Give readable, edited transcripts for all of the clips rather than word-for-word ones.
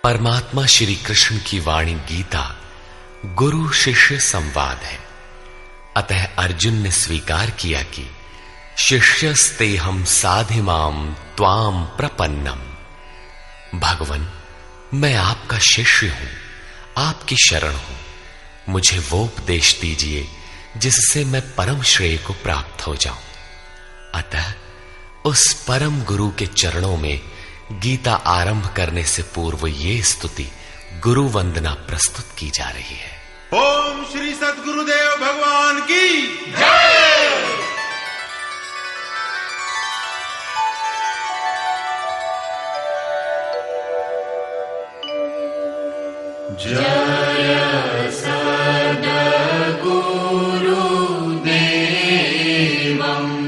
परमात्मा श्री कृष्ण की वाणी गीता गुरु शिष्य संवाद है। अतः अर्जुन ने स्वीकार किया कि शिष्यस्तेहं साधिमाम त्वाम प्रपन्नम। भगवन, मैं आपका शिष्य हूं, आपकी शरण हूं। मुझे वो उपदेश दीजिए जिससे मैं परम श्रेय को प्राप्त हो जाऊं। अतः उस परम गुरु के चरणों में गीता आरंभ करने से पूर्व ये स्तुति गुरु वंदना प्रस्तुत की जा रही है। ओम श्री सद्गुरुदेव भगवान की जय। जय सद्गुरुदेवम्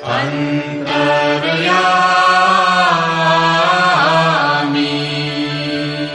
अंतर्यामी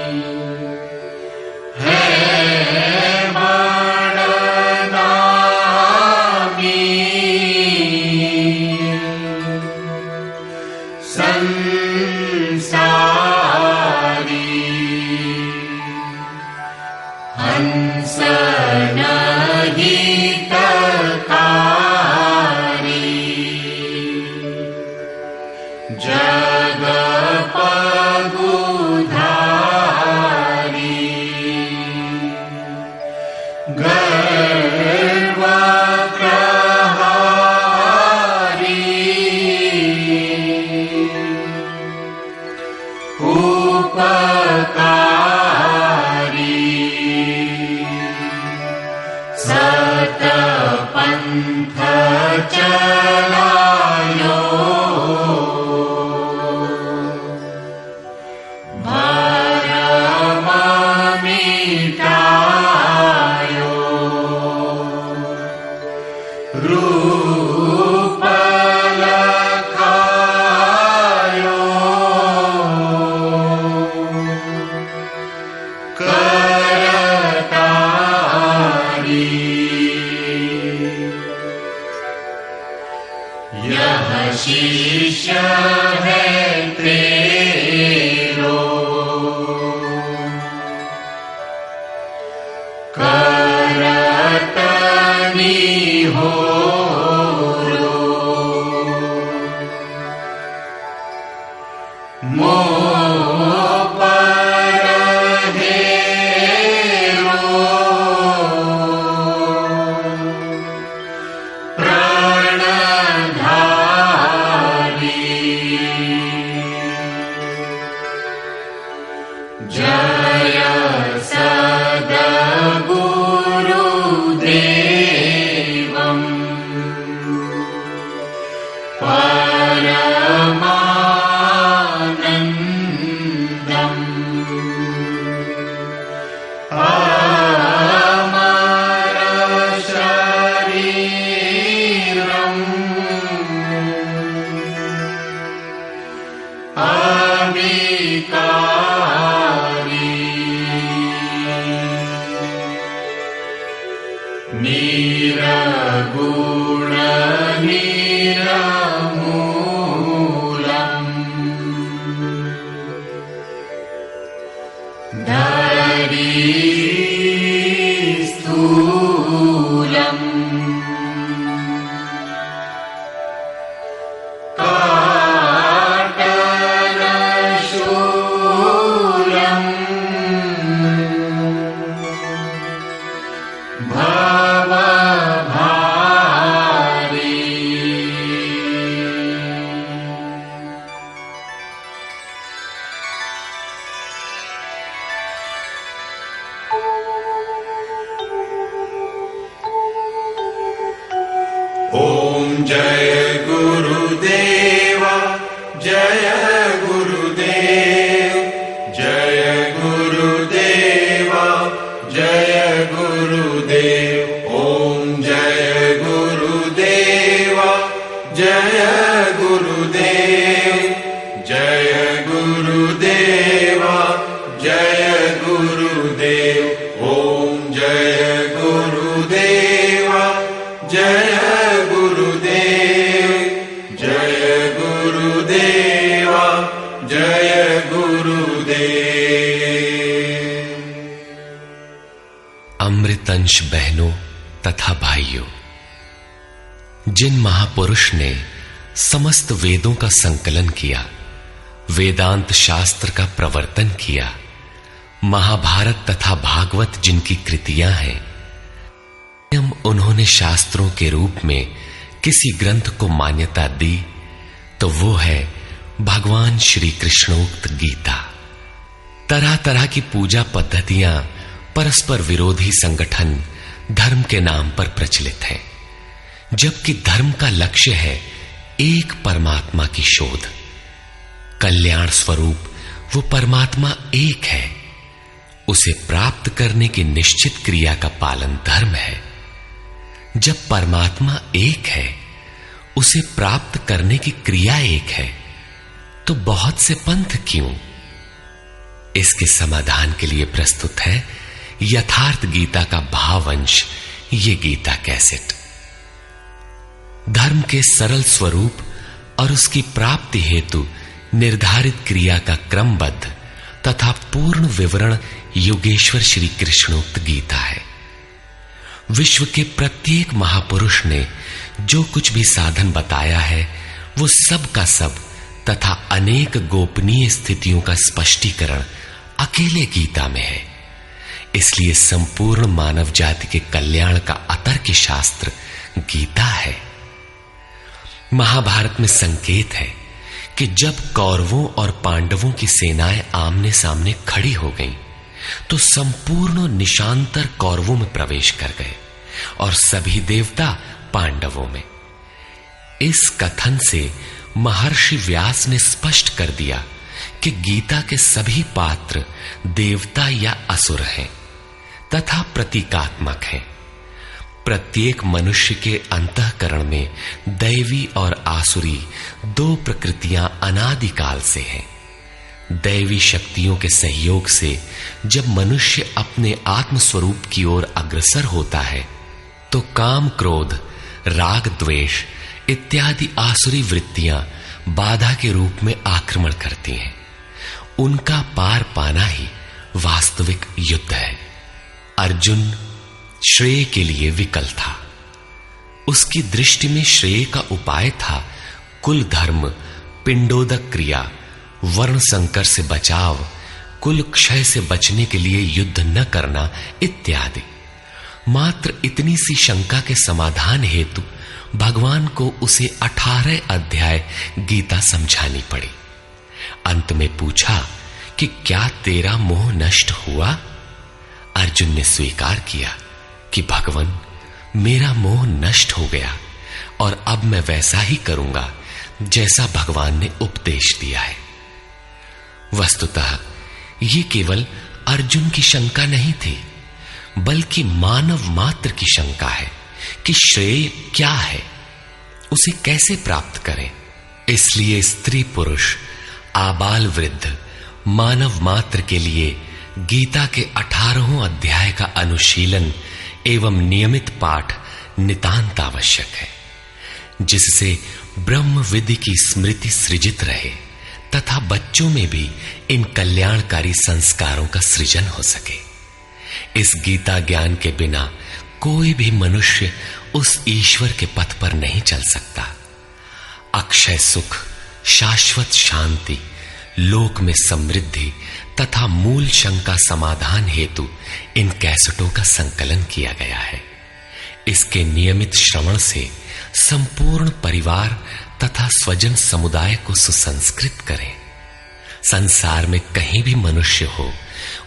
सतपंथ चलायो भरम मिटायो रूप लखायो करतारी यह शिष्य है तेरो करतनी हो मोह पर हेरो प्राणधारी जय सद्गुरुदेवम् परमानन्दम् अमर शरीरम् अविकारी निरगुण निरमूलम् धरी स्थूलम् काटनशूलम् भवभारी ओम जय गुरुदेव जय गुरुदेव जय गुरुदेव जय गुरुदेव ओम जय गुरुदेव जय गुरुदेव जय गुरुदेव जय गुरुदेव ओम जय गुरुदेव जय गुरुदेव जय गुरुदेव जय गुरुदेव। अमृतंश बहनों तथा भाइयों, जिन महापुरुष ने समस्त वेदों का संकलन किया, वेदांत शास्त्र का प्रवर्तन किया, महाभारत तथा भागवत जिनकी कृतियां हैं, उन्होंने शास्त्रों के रूप में किसी ग्रंथ को मान्यता दी तो वो है भगवान श्री कृष्णोक्त गीता। तरह तरह की पूजा पद्धतियां, परस्पर विरोधी संगठन धर्म के नाम पर प्रचलित है, जबकि धर्म का लक्ष्य है एक परमात्मा की शोध। कल्याण स्वरूप वो परमात्मा एक है, उसे प्राप्त करने की निश्चित क्रिया का पालन धर्म है। जब परमात्मा एक है, उसे प्राप्त करने की क्रिया एक है, तो बहुत से पंथ क्यों? इसके समाधान के लिए प्रस्तुत है यथार्थ गीता का भावांश, ये गीता कैसेट। धर्म के सरल स्वरूप और उसकी प्राप्ति हेतु निर्धारित क्रिया का क्रमबद्ध तथा पूर्ण विवरण योगेश्वर श्री कृष्णोक्त गीता है। विश्व के प्रत्येक महापुरुष ने जो कुछ भी साधन बताया है, वो सब का सब तथा अनेक गोपनीय स्थितियों का स्पष्टीकरण अकेले गीता में है। इसलिए संपूर्ण मानव जाति के कल्याण का अतर्क शास्त्र गीता है। महाभारत में संकेत है कि कि जब कौरवों और पांडवों की सेनाएं आमने सामने खड़ी हो गईं, तो संपूर्ण निशांतर कौरवों में प्रवेश कर गए और सभी देवता पांडवों में। इस कथन से महर्षि व्यास ने स्पष्ट कर दिया कि गीता के सभी पात्र देवता या असुर हैं तथा प्रतीकात्मक हैं। प्रत्येक मनुष्य के अंतःकरण में दैवी और आसुरी दो प्रकृतियां अनादिकाल से हैं। दैवी शक्तियों के सहयोग से जब मनुष्य अपने आत्म स्वरूप की ओर अग्रसर होता है, तो काम, क्रोध, राग, द्वेष इत्यादि आसुरी वृत्तियां बाधा के रूप में आक्रमण करती हैं। उनका पार पाना ही वास्तविक युद्ध है। अर्जुन श्रेय के लिए विकल था। उसकी दृष्टि में श्रेय का उपाय था कुल धर्म, पिंडोदक क्रिया, वर्ण संकर से बचाव, कुल क्षय से बचने के लिए युद्ध न करना इत्यादि। मात्र इतनी सी शंका के समाधान हेतु भगवान को उसे 18 अध्याय गीता समझानी पड़ी। अंत में पूछा कि क्या तेरा मोह नष्ट हुआ? अर्जुन ने स्वीकार किया कि भगवान, मेरा मोह नष्ट हो गया और अब मैं वैसा ही करूंगा जैसा भगवान ने उपदेश दिया है। वस्तुतः ये केवल अर्जुन की शंका नहीं थी, बल्कि मानव मात्र की शंका है कि श्रेय क्या है, उसे कैसे प्राप्त करें। इसलिए स्त्री पुरुष, आबाल वृद्ध, मानव मात्र के लिए गीता के 18 अध्याय का अनुशीलन एवं नियमित पाठ नितांत आवश्यक है, जिससे ब्रह्म विधि की स्मृति सृजित रहे तथा बच्चों में भी इन कल्याणकारी संस्कारों का सृजन हो सके। इस गीता ज्ञान के बिना कोई भी मनुष्य उस ईश्वर के पथ पर नहीं चल सकता। अक्षय सुख, शाश्वत शांति, लोक में समृद्धि तथा मूल शंका समाधान हेतु इन कैसेटों का संकलन किया गया है। इसके नियमित श्रवण से संपूर्ण परिवार तथा स्वजन समुदाय को सुसंस्कृत करें। संसार में कहीं भी मनुष्य हो,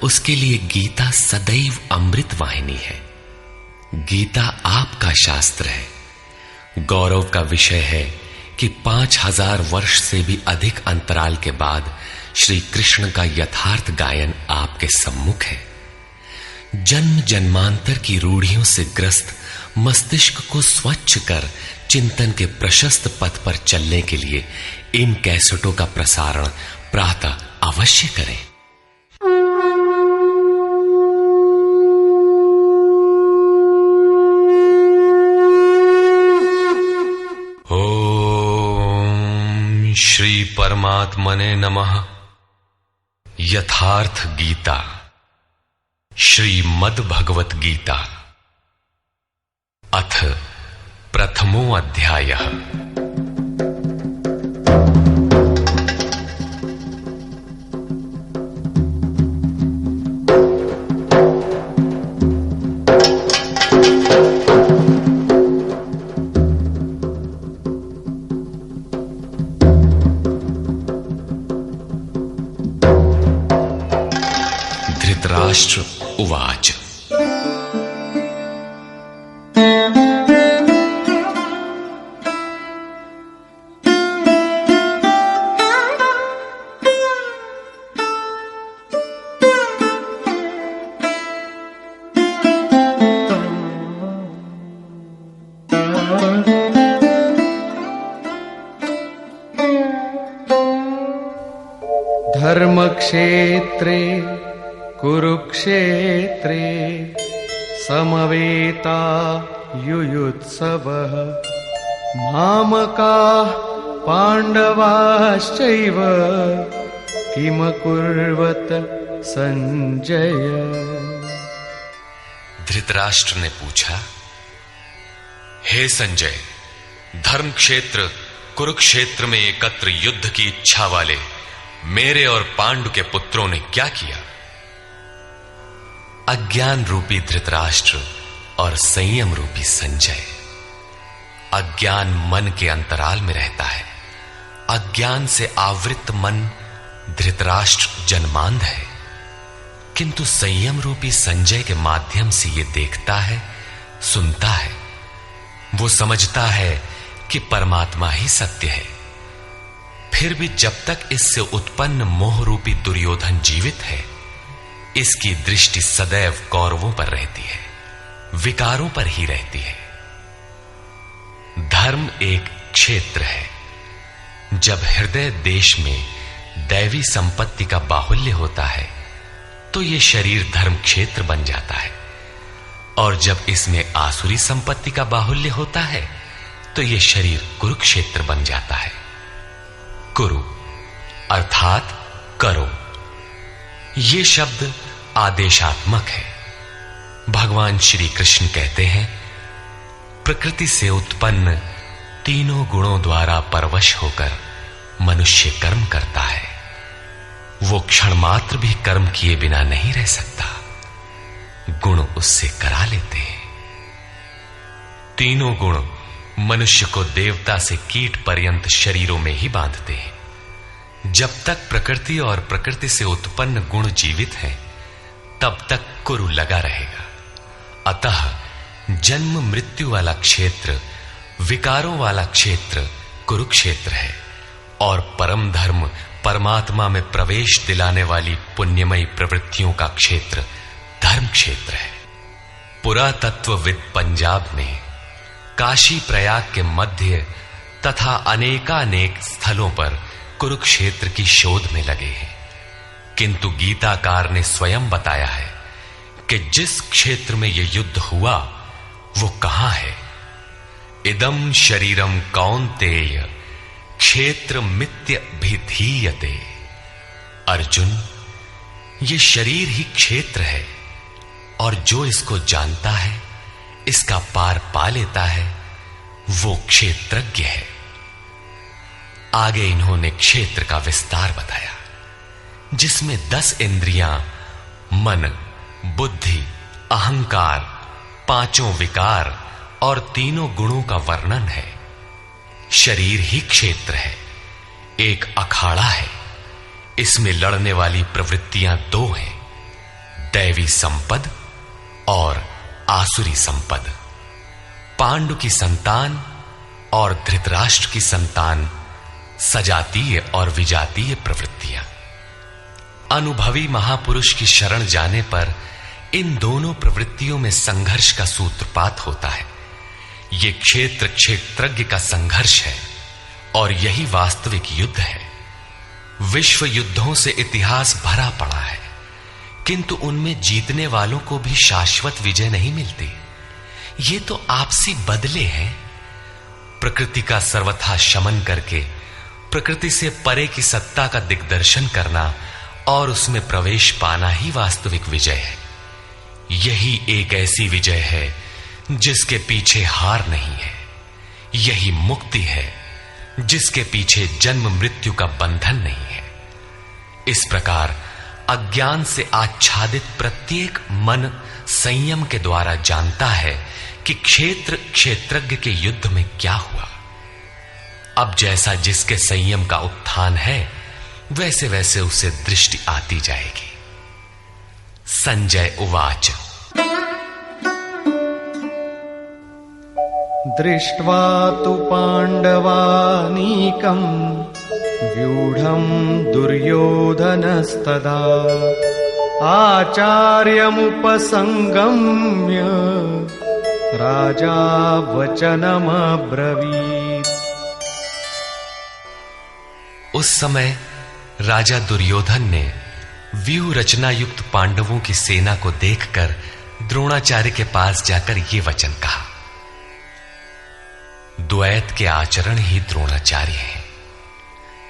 उसके लिए गीता सदैव अमृत वाहिनी है। गीता आपका शास्त्र है। गौरव का विषय है कि 5000 वर्ष से भी अधिक अंतराल के बाद श्री कृष्ण का यथार्थ गायन आपके सम्मुख है। जन्म जन्मांतर की रूढ़ियों से ग्रस्त मस्तिष्क को स्वच्छ कर चिंतन के प्रशस्त पथ पर चलने के लिए इन कैसेटों का प्रसारण प्रातः अवश्य करें। ओम श्री परमात्मने नमः। यथार्थ गीता, श्रीमद् भगवत गीता, अथ प्रथमो अध्यायः। धृतराष्ट्र उवाच। धर्मक्षेत्रे कुरुक्षेत्रे समवेता युयुत्सवः मामकाः पाण्डवाश्चैव किमकुर्वत संजय। धृतराष्ट्र ने पूछा, हे संजय, धर्म क्षेत्र कुरुक्षेत्र में एकत्र युद्ध की इच्छा वाले मेरे और पांडु के पुत्रों ने क्या किया? अज्ञान रूपी धृतराष्ट्र और संयम रूपी संजय। अज्ञान मन के अंतराल में रहता है अज्ञान से आवृत मन धृतराष्ट्र जन्मांध है, किंतु संयम रूपी संजय के माध्यम से यह देखता है, सुनता है। वो समझता है कि परमात्मा ही सत्य है। फिर भी जब तक इससे उत्पन्न मोह रूपी दुर्योधन जीवित है, इसकी दृष्टि सदैव कौरवों पर रहती है, विकारों पर ही रहती है। धर्म एक क्षेत्र है। जब हृदय देश में दैवी संपत्ति का बाहुल्य होता है तो यह शरीर धर्म क्षेत्र बन जाता है, और जब इसमें आसुरी संपत्ति का बाहुल्य होता है तो यह शरीर कुरुक्षेत्र बन जाता है। कुरु अर्थात करो। यह शब्द आदेशात्मक है। भगवान श्री कृष्ण कहते हैं, प्रकृति से उत्पन्न तीनों गुणों द्वारा परवश होकर मनुष्य कर्म करता है। वो क्षण मात्र भी कर्म किए बिना नहीं रह सकता, गुण उससे करा लेते हैं। तीनों गुण मनुष्य को देवता से कीट पर्यंत शरीरों में ही बांधते हैं। जब तक प्रकृति और प्रकृति से उत्पन्न गुण जीवित हैं, तब तक कुरु लगा रहेगा। अतः जन्म मृत्यु वाला क्षेत्र, विकारों वाला क्षेत्र कुरुक्षेत्र है, और परम धर्म परमात्मा में प्रवेश दिलाने वाली पुण्यमयी प्रवृत्तियों का क्षेत्र धर्म क्षेत्र है। पुरातत्वविद पंजाब में काशी प्रयाग के मध्य तथा अनेकानेक स्थलों पर कुरुक्षेत्र की शोध में लगे हैं, किंतु गीताकार ने स्वयं बताया है कि जिस क्षेत्र में यह युद्ध हुआ वो कहां है। इदम शरीरम कौन्तेय क्षेत्र मित्य भिधीयते। अर्जुन, ये शरीर ही क्षेत्र है, और जो इसको जानता है, इसका पार पा लेता है, वो क्षेत्रज्ञ है। आगे इन्होंने क्षेत्र का विस्तार बताया, जिसमें 10 इंद्रियां, मन, बुद्धि, अहंकार, 5 विकार और 3 गुणों का वर्णन है। शरीर ही क्षेत्र है, एक अखाड़ा है। इसमें लड़ने वाली प्रवृत्तियां 2 हैं, दैवी संपद और आसुरी संपद। पांडु की संतान और धृतराष्ट्र की संतान सजातीय और विजातीय प्रवृत्तियां। अनुभवी महापुरुष की शरण जाने पर इन दोनों प्रवृत्तियों में संघर्ष का सूत्रपात होता है। यह क्षेत्र क्षेत्रज्ञ का संघर्ष है, और यही वास्तविक युद्ध है। विश्व युद्धों से इतिहास भरा पड़ा है, किंतु उनमें जीतने वालों को भी शाश्वत विजय नहीं मिलती। ये तो आपसी बदले हैं। प्रकृति का सर्वथा शमन करके प्रकृति से परे की सत्ता का दिग्दर्शन करना और उसमें प्रवेश पाना ही वास्तविक विजय है। यही एक ऐसी विजय है जिसके पीछे हार नहीं है। यही मुक्ति है जिसके पीछे जन्म मृत्यु का बंधन नहीं है। इस प्रकार अज्ञान से आच्छादित प्रत्येक मन संयम के द्वारा जानता है कि क्षेत्र क्षेत्रज्ञ के युद्ध में क्या हुआ। अब जैसा जिसके संयम का उत्थान है, वैसे वैसे उसे दृष्टि आती जाएगी। संजय उवाच। दृष्ट्वा तु पाण्डवानीकं व्यूढं दुर्योधनस्तदा आचार्यमुपसंगम्य राजा वचनमब्रवीत्। उस समय राजा दुर्योधन ने व्यूह रचना युक्त पांडवों की सेना को देखकर द्रोणाचार्य के पास जाकर ये वचन कहा। द्वैत के आचरण ही द्रोणाचार्य हैं।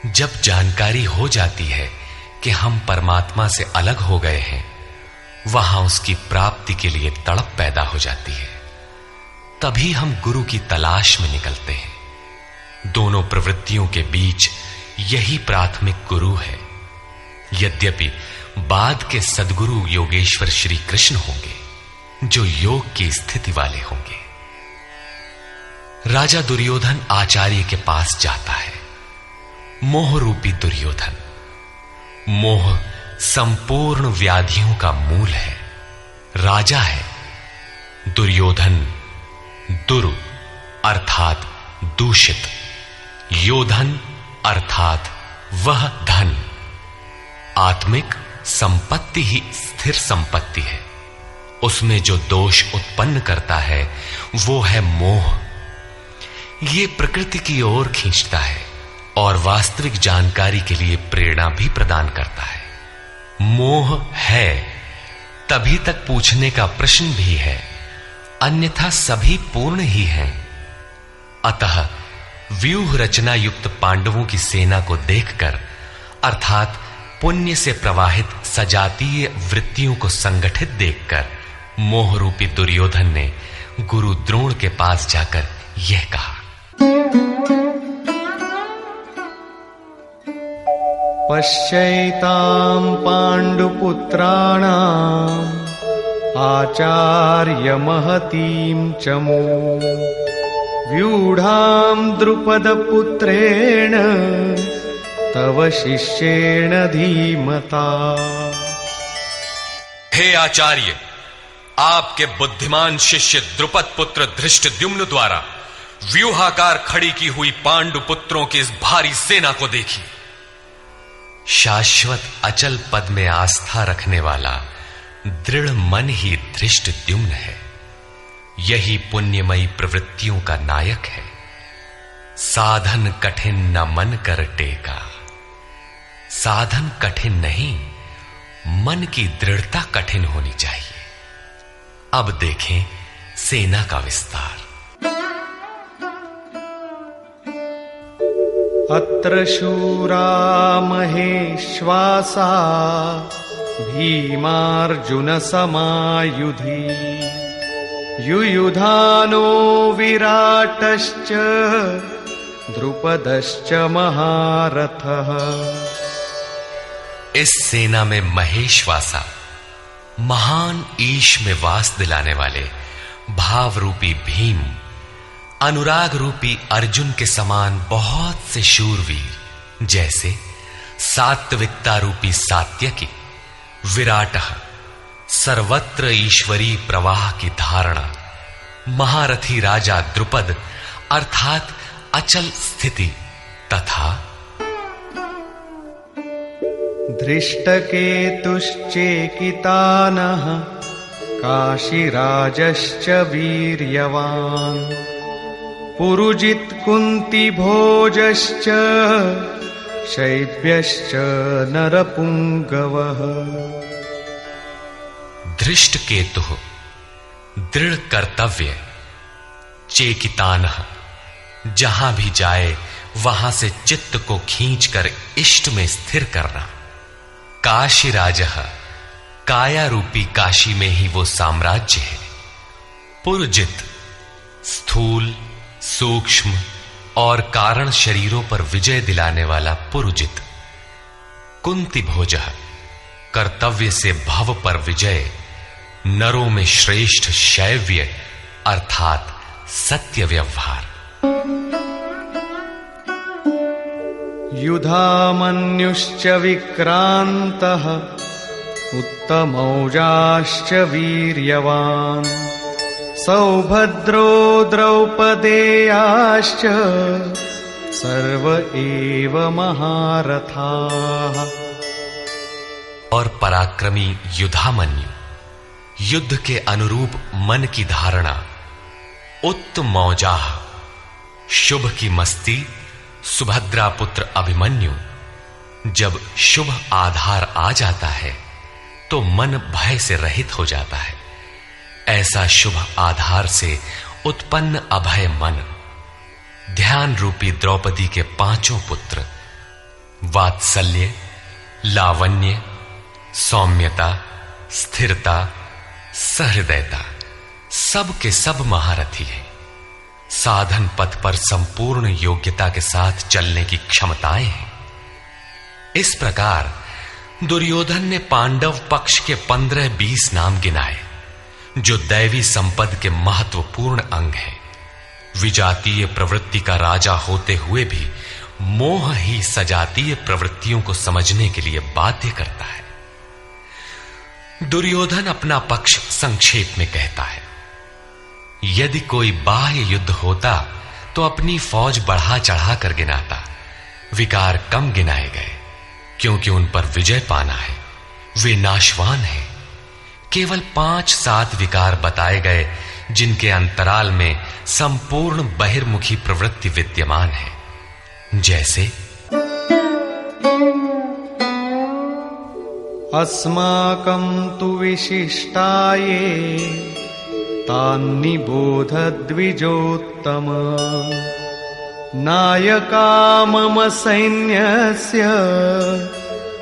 जब जानकारी हो जाती है कि हम परमात्मा से अलग हो गए हैं, वहां उसकी प्राप्ति के लिए तड़प पैदा हो जाती है। तभी हम गुरु की तलाश में निकलते हैं। दोनों प्रवृत्तियों के बीच यही प्राथमिक गुरु है। यद्यपि बाद के सद्गुरु योगेश्वर श्री कृष्ण होंगे, जो योग की स्थिति वाले होंगे। राजा दुर्योधन आचार्य के पास जाता है। मोह रूपी दुर्योधन। मोह संपूर्ण व्याधियों का मूल है, राजा है। दुर्योधन दुरु अर्थात दूषित, योधन अर्थात वह धन। आत्मिक संपत्ति ही स्थिर संपत्ति है, उसमें जो दोष उत्पन्न करता है वो है मोह। ये प्रकृति की ओर खींचता है और वास्तविक जानकारी के लिए प्रेरणा भी प्रदान करता है। मोह है तभी तक पूछने का प्रश्न भी है, अन्यथा सभी पूर्ण ही हैं। अतः व्यूह रचना युक्त पांडवों की सेना को देखकर, अर्थात पुण्य से प्रवाहित सजातीय वृत्तियों को संगठित देखकर, मोह रूपी दुर्योधन ने गुरु द्रोण के पास जाकर यह कहा, पश्यैतां पांडुपुत्राणां आचार्य महतीं चमू व्यूढ़ां द्रुपदपुत्रेण तव शिष्येण धीमता। हे आचार्य, आपके बुद्धिमान शिष्य द्रुपद पुत्र धृष्टद्युम्न द्वारा व्यूहाकार खड़ी की हुई पांडु पुत्रों की इस भारी सेना को देखिए। शाश्वत अचल पद में आस्था रखने वाला दृढ़ मन ही धृष्टद्युम्न है। यही पुण्यमयी प्रवृत्तियों का नायक है। साधन कठिन न मन कर टेका। साधन कठिन नहीं, मन की दृढ़ता कठिन होनी चाहिए। अब देखें सेना का विस्तार। अत्र शूरा महेश्वासा भीमार्जुन समायुधि युयुधानो विराटश्च द्रुपदश्च महारथः। इस सेना में महेश्वासा, महान ईश में वास दिलाने वाले भाव रूपी भीम, अनुराग रूपी अर्जुन के समान बहुत से शूरवीर, जैसे सात्विकता रूपी सात्यकी, विराट सर्वत्र ईश्वरी प्रवाह की धारणा, महारथी राजा द्रुपद अर्थात अचल स्थिति, तथा धृष्टकेतुश्चेकितानः काशीराजश्च वीर्यवान् पुरुजित् कुन्तिभोजश्च शैब्यश्च नरपुंगवः। धृष्टकेतु दृढ़ कर्तव्य, चेकितानः जहां भी जाए वहां से चित्त को खींचकर इष्ट में स्थिर करना, काशीराजः काया रूपी काशी में ही वो साम्राज्य है, पुरुजित स्थूल सूक्ष्म और कारण शरीरों पर विजय दिलाने वाला पुरुजित, कुंती भोजः कर्तव्य से भव पर विजय, नरों में श्रेष्ठ शैव्य अर्थात सत्य व्यवहार। युधामन्युश्च विक्रान्तः उत्तमौजाश्च वीर्यवान् सौभद्रो द्रौपदेयाश्च सर्व एव महारथाः। और पराक्रमी युधामन्यु, युद्ध के अनुरूप मन की धारणा, उत्तमौजाह शुभ की मस्ती, सुभद्रा पुत्र अभिमन्यु। जब शुभ आधार आ जाता है तो मन भय से रहित हो जाता है। ऐसा शुभ आधार से उत्पन्न अभय मन, ध्यान रूपी द्रौपदी के पांचों पुत्र, वात्सल्य, लावण्य, सौम्यता, स्थिरता, सहृदयता, सब के सब महारथी है। साधन पथ पर संपूर्ण योग्यता के साथ चलने की क्षमताएं हैं। इस प्रकार दुर्योधन ने पांडव पक्ष के 15-20 नाम गिनाए, जो दैवी संपद के महत्वपूर्ण अंग है। विजातीय प्रवृत्ति का राजा होते हुए भी मोह ही सजातीय प्रवृत्तियों को समझने के लिए बाध्य करता है। दुर्योधन अपना पक्ष संक्षेप में कहता है, यदि कोई बाह्य युद्ध होता तो अपनी फौज बढ़ा चढ़ा कर गिनाता, विकार कम गिनाए गए, क्योंकि उन पर विजय पाना है, वे नाशवान हैं। केवल 5-7 विकार बताए गए, जिनके अंतराल में संपूर्ण बहिर्मुखी प्रवृत्ति विद्यमान है, जैसे अस्माकं तु विशिष्टाये तान्निबोध द्विजोत्तम नायका मम सैन्यस्य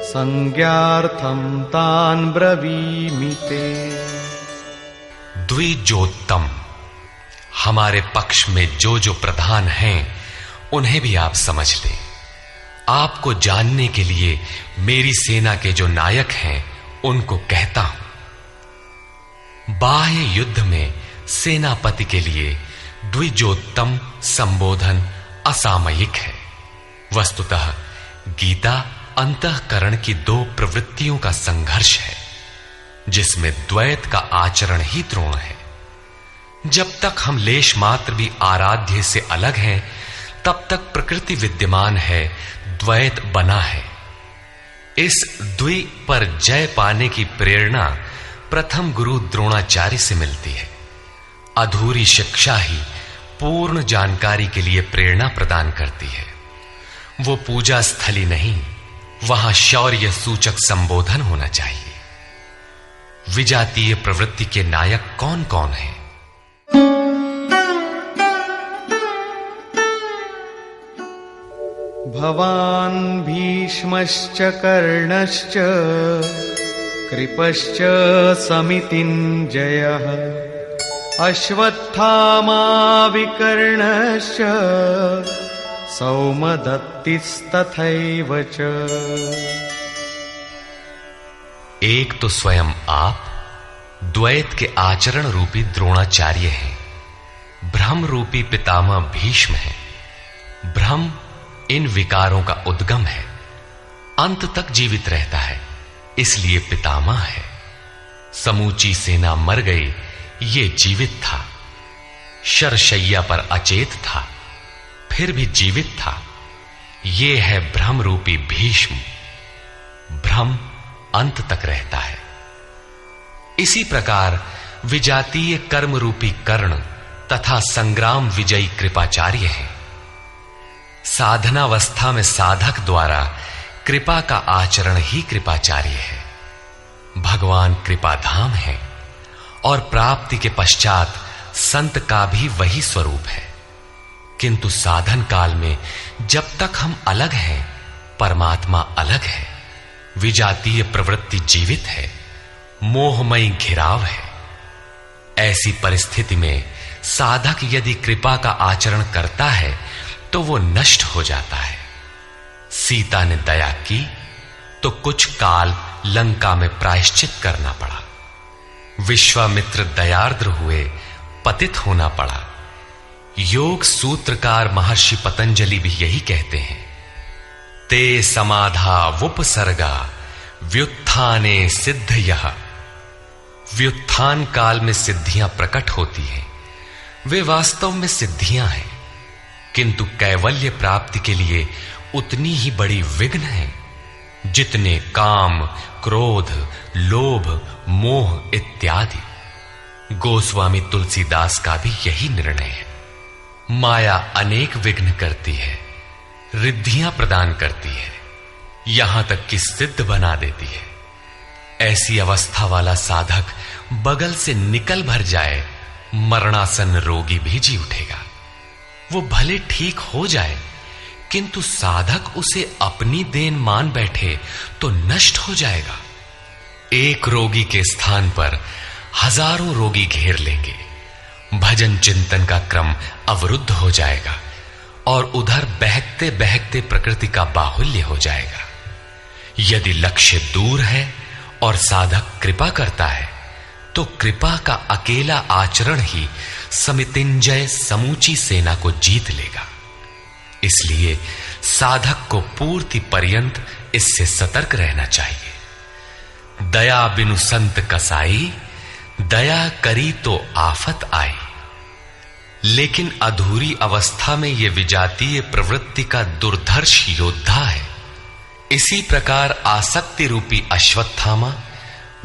संज्ञार्थं तान् ब्रवीमि ते। द्विजोत्तम, हमारे पक्ष में जो जो प्रधान हैं उन्हें भी आप समझ लें। आपको जानने के लिए मेरी सेना के जो नायक हैं उनको कहता हूं। बाह्य युद्ध में सेनापति के लिए द्विजोत्तम संबोधन असामयिक है। वस्तुतः गीता अंतःकरण की 2 प्रवृत्तियों का संघर्ष है, जिसमें द्वैत का आचरण ही द्रोण है। जब तक हम लेश मात्र भी आराध्य से अलग हैं, तब तक प्रकृति विद्यमान है, द्वैत बना है। इस द्वि पर जय पाने की प्रेरणा प्रथम गुरु द्रोणाचार्य से मिलती है। अधूरी शिक्षा ही पूर्ण जानकारी के लिए प्रेरणा प्रदान करती है। वो पूजा स्थली नहीं, वहां शौर्य सूचक संबोधन होना चाहिए। विजातीय प्रवृत्ति के नायक कौन कौन हैं? भवान् भीष्मश्च कर्णश्च कृपश्च समितिञ्जयः अश्वत्थामा विकर्णश्च सौमदत्तिस्तथैव च। एक तो स्वयं आप द्वैत के आचरण रूपी द्रोणाचार्य हैं। भ्रम रूपी पितामह भीष्म है। भ्रम इन विकारों का उद्गम है, अंत तक जीवित रहता है, इसलिए पितामह है। समूची सेना मर गई, ये जीवित था। शरशैया पर अचेत था, फिर भी जीवित था। ये है भ्रम रूपी भीष्म। भ्रम अंत तक रहता है। इसी प्रकार विजातीय कर्म रूपी कर्ण तथा संग्राम विजयी कृपाचार्य हैं। साधनावस्था में साधक द्वारा कृपा का आचरण ही कृपाचार्य है। भगवान कृपाधाम है और प्राप्ति के पश्चात संत का भी वही स्वरूप है। किंतु साधन काल में जब तक हम अलग हैं, परमात्मा अलग है। विजातीय प्रवृत्ति जीवित है, मोहमयी घिराव है। ऐसी परिस्थिति में साधक यदि कृपा का आचरण करता है तो वो नष्ट हो जाता है। सीता ने दया की तो कुछ काल लंका में प्रायश्चित करना पड़ा। विश्वामित्र दयार्द्र हुए, पतित होना पड़ा। योग सूत्रकार महर्षि पतंजलि भी यही कहते हैं, ते समाधा वुपसर्गा व्युत्थाने सिद्धयः। व्युत्थान काल में सिद्धियां प्रकट होती हैं, वे वास्तव में सिद्धियां हैं, किंतु कैवल्य प्राप्ति के लिए उतनी ही बड़ी विघ्न है जितने काम, क्रोध, लोभ, मोह इत्यादि। गोस्वामी तुलसीदास का भी यही निर्णय है। माया अनेक विघ्न करती है, रिद्धियां प्रदान करती है, यहां तक कि सिद्ध बना देती है। ऐसी अवस्था वाला साधक बगल से निकल भर जाए, मरणासन रोगी भी जी उठेगा। वो भले ठीक हो जाए, किंतु साधक उसे अपनी देन मान बैठे तो नष्ट हो जाएगा। एक रोगी के स्थान पर हजारों रोगी घेर लेंगे। भजन चिंतन का क्रम अवरुद्ध हो जाएगा और उधर बहकते बहकते प्रकृति का बाहुल्य हो जाएगा। यदि लक्ष्य दूर है और साधक कृपा करता है तो कृपा का अकेला आचरण ही समितिंजय समूची सेना को जीत लेगा। इसलिए साधक को पूर्ति पर्यंत इससे सतर्क रहना चाहिए। दया बिनु संत कसाई, दया करी तो आफत आई। लेकिन अधूरी अवस्था में यह विजातीय प्रवृत्ति का दुर्धर्ष योद्धा है। इसी प्रकार आसक्ति रूपी अश्वत्थामा,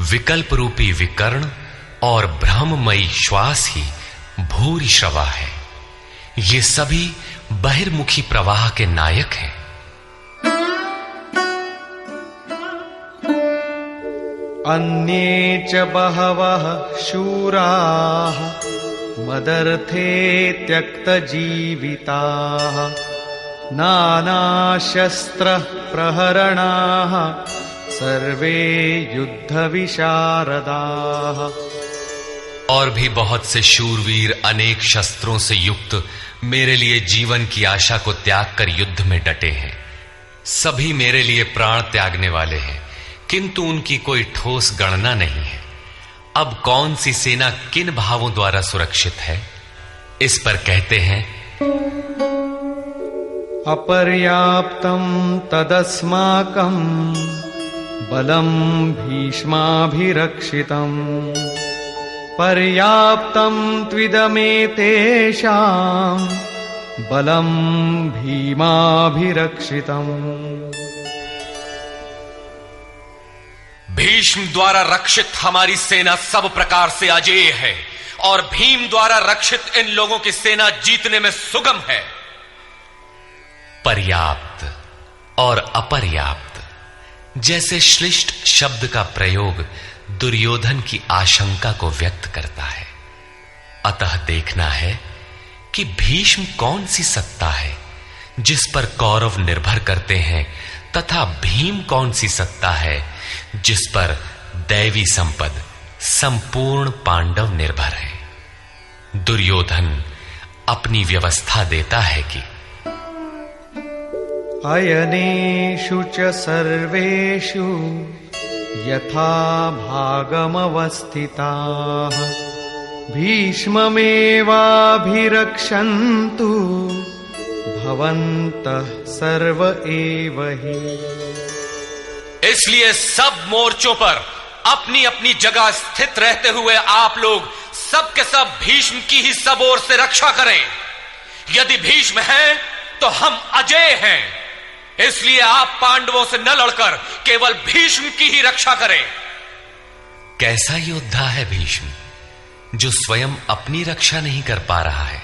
विकल्प रूपी विकर्ण और भ्रममयी श्वास ही भूरिश्रवा है। ये सभी बहिर्मुखी प्रवाह के नायक हैं। अन्ये च बहवः शूराः मदर्थे त्यक्तजीविताः नानाशस्त्रः प्रहरणाः सर्वे युद्धविशारदाः। और भी बहुत से शूरवीर अनेक शस्त्रों से युक्त मेरे लिए जीवन की आशा को त्याग कर युद्ध में डटे हैं। सभी मेरे लिए प्राण त्यागने वाले हैं, किंतु उनकी कोई ठोस गणना नहीं है। अब कौन सी सेना किन भावों द्वारा सुरक्षित है, इस पर कहते हैं अपर्याप्तं तदस्माकं बलं भीष्माभिरक्षितं पर्याप्तं त्विदमेतेषां बलं भीमाभिरक्षितम्। भीष्म द्वारा रक्षित हमारी सेना सब प्रकार से अजेय है और भीम द्वारा रक्षित इन लोगों की सेना जीतने में सुगम है। पर्याप्त और अपर्याप्त जैसे श्लिष्ट शब्द का प्रयोग दुर्योधन की आशंका को व्यक्त करता है। अतः देखना है कि भीष्म कौन सी सत्ता है जिस पर कौरव निर्भर करते हैं, तथा भीम कौन सी सत्ता है जिस पर दैवी संपद संपूर्ण पांडव निर्भर है। दुर्योधन अपनी व्यवस्था देता है कि अयनेषु च सर्वेषु यथा भागमवस्थिताः भीष्ममेवाभिरक्षन्तु भवन्तः सर्व एव हि। इसलिए सब मोर्चों पर अपनी अपनी जगह स्थित रहते हुए आप लोग सब के सब भीष्म की ही सब ओर से रक्षा करें। यदि भीष्म हैं तो हम अजेय हैं, इसलिए आप पांडवों से न लड़कर केवल भीष्म की ही रक्षा करें। कैसा योद्धा है भीष्म, जो स्वयं अपनी रक्षा नहीं कर पा रहा है,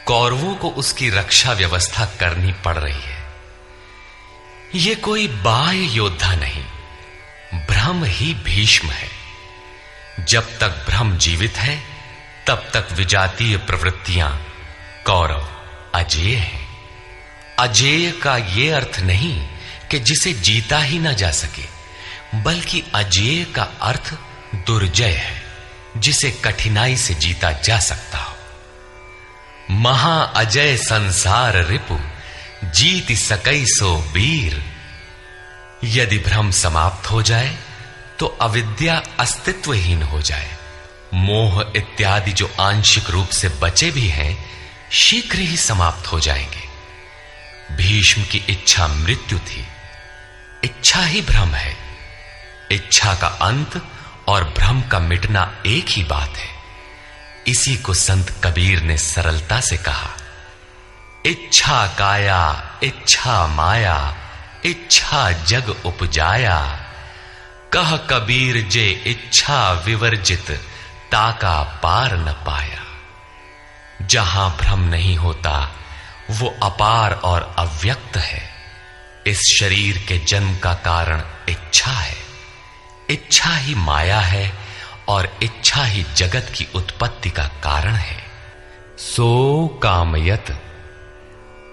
कौरवों को उसकी रक्षा व्यवस्था करनी पड़ रही है। यह कोई बाह्य योद्धा नहीं, ब्रह्म ही भीष्म है। जब तक ब्रह्म जीवित है तब तक विजातीय प्रवृत्तियां कौरव अजेय हैं। अजेय का यह अर्थ नहीं कि जिसे जीता ही ना जा सके, बल्कि अजेय का अर्थ दुर्जय है, जिसे कठिनाई से जीता जा सकता हो। महाअजय संसार रिपु जीत सकई सो वीर। यदि भ्रम समाप्त हो जाए तो अविद्या अस्तित्वहीन हो जाए। मोह इत्यादि जो आंशिक रूप से बचे भी हैं, शीघ्र ही समाप्त हो जाएंगे। भीष्म की इच्छा मृत्यु थी, इच्छा ही भ्रम है। इच्छा का अंत और भ्रम का मिटना एक ही बात है। इसी को संत कबीर ने सरलता से कहा, इच्छा काया इच्छा माया इच्छा जग उपजाया। कह कबीर जे इच्छा विवर्जित ताका पार न पाया। जहां भ्रम नहीं होता वो अपार और अव्यक्त है। इस शरीर के जन्म का कारण इच्छा है। इच्छा ही माया है और इच्छा ही जगत की उत्पत्ति का कारण है। सो कामयत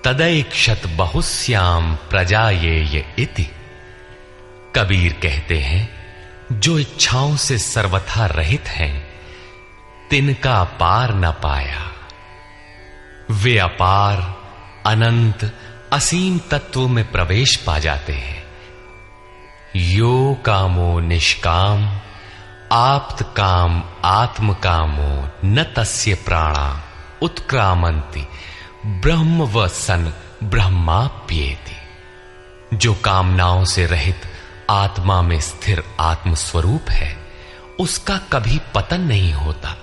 तदैक्षत बहुश्याम प्रजायेय इति। कबीर कहते हैं, जो इच्छाओं से सर्वथा रहित हैं, तिनका पार न पाया। वे अपार अनंत असीम तत्व में प्रवेश पा जाते हैं। यो कामो निष्काम आप्त काम आत्म कामो न तस्य प्राणा उत्क्रामंति ब्रह्म व सन ब्रह्माप्येति। जो कामनाओं से रहित आत्मा में स्थिर आत्म स्वरूप है, उसका कभी पतन नहीं होता।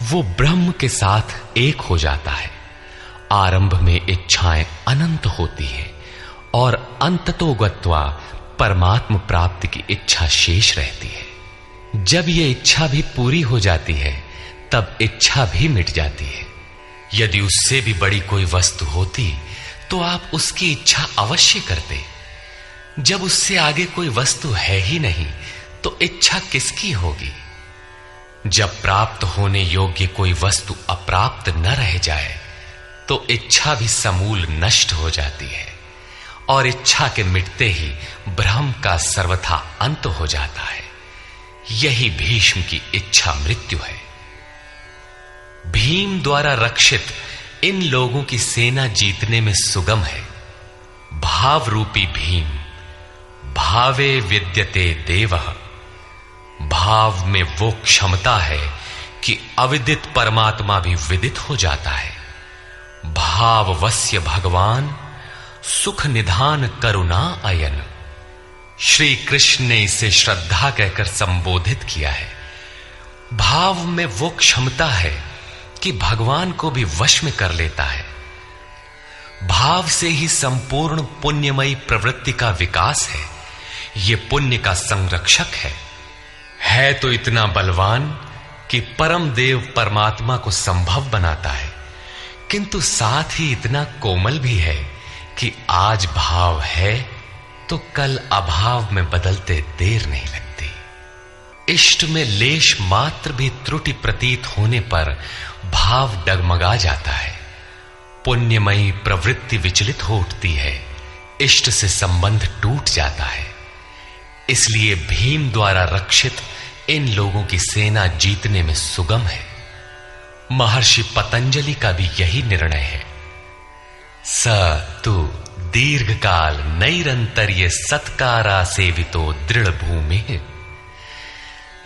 वो ब्रह्म के साथ एक हो जाता है। आरंभ में इच्छाएं अनंत होती हैं और अंततो गत्वा परमात्म प्राप्ति की इच्छा शेष रहती है। जब ये इच्छा भी पूरी हो जाती है, तब इच्छा भी मिट जाती है। यदि उससे भी बड़ी कोई वस्तु होती तो आप उसकी इच्छा अवश्य करते। जब उससे आगे कोई वस्तु है ही नहीं, तो इच्छा किसकी होगी? जब प्राप्त होने योग्य कोई वस्तु अप्राप्त न रह जाए, तो इच्छा भी समूल नष्ट हो जाती है और इच्छा के मिटते ही ब्रह्म का सर्वथा अंत हो जाता है। यही भीष्म की इच्छा मृत्यु है। भीम द्वारा रक्षित इन लोगों की सेना जीतने में सुगम है। भाव रूपी भीम भावे विद्यते देवः। भाव में वो क्षमता है कि अविदित परमात्मा भी विदित हो जाता है। भाववस्य भगवान सुख निधान करुणा अयन। श्री कृष्ण ने इसे श्रद्धा कहकर संबोधित किया है। भाव में वो क्षमता है कि भगवान को भी वश में कर लेता है। भाव से ही संपूर्ण पुण्यमयी प्रवृत्ति का विकास है। ये पुण्य का संरक्षक है तो इतना बलवान कि परम देव परमात्मा को संभव बनाता है, किंतु साथ ही इतना कोमल भी है कि आज भाव है तो कल अभाव में बदलते देर नहीं लगती। इष्ट में लेश मात्र भी त्रुटि प्रतीत होने पर भाव डगमगा जाता है। पुण्यमयी प्रवृत्ति विचलित हो उठती है, इष्ट से संबंध टूट जाता है। इसलिए भीम द्वारा रक्षित इन लोगों की सेना जीतने में सुगम है। महर्षि पतंजलि का भी यही निर्णय है। स तु दीर्घ काल नैरंतर्य सत्कारा सेवितो दृढ़ भूमि।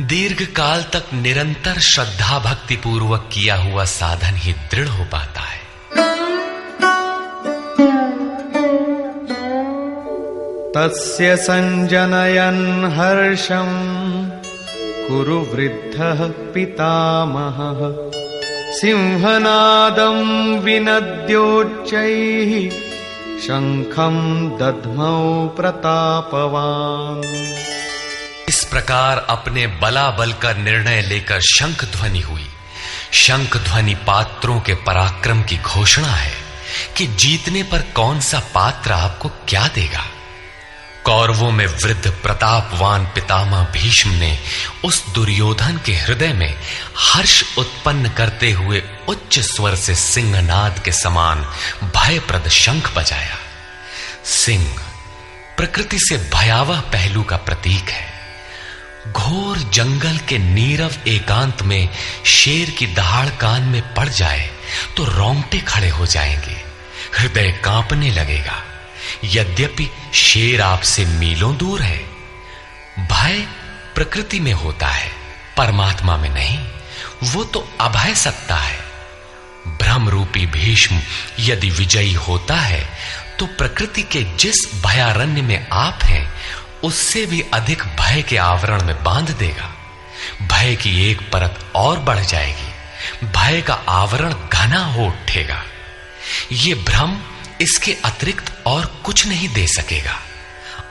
दीर्घ काल तक निरंतर श्रद्धा भक्ति पूर्वक किया हुआ साधन ही दृढ़ हो पाता है। तस्य संजनयन् हर्षं कुरु वृद्धः पितामहः। सिंहनादं विनद्योच्चैः शंखं दध्मौ प्रतापवान्। इस प्रकार अपने बलाबल का निर्णय लेकर शंख ध्वनि हुई। शंख ध्वनि पात्रों के पराक्रम की घोषणा है कि जीतने पर कौन सा पात्र आपको क्या देगा। कौरवों में वृद्ध प्रतापवान पितामह भीष्म ने उस दुर्योधन के हृदय में हर्ष उत्पन्न करते हुए उच्च स्वर से सिंहनाद के समान भयप्रद शंख बजाया। सिंह प्रकृति से भयावह पहलू का प्रतीक है। घोर जंगल के नीरव एकांत में शेर की दहाड़ कान में पड़ जाए तो रोंगटे खड़े हो जाएंगे, हृदय कांपने लगेगा। यद्यपि शेर आपसे मीलों दूर है। भय प्रकृति में होता है, परमात्मा में नहीं। वो तो अभय सत्ता है। ब्रह्म रूपी भीष्म यदि विजयी होता है तो प्रकृति के जिस भयारण्य में आप हैं उससे भी अधिक भय के आवरण में बांध देगा। भय की एक परत और बढ़ जाएगी, भय का आवरण घना हो उठेगा। ये भ्रम इसके अतिरिक्त और कुछ नहीं दे सकेगा।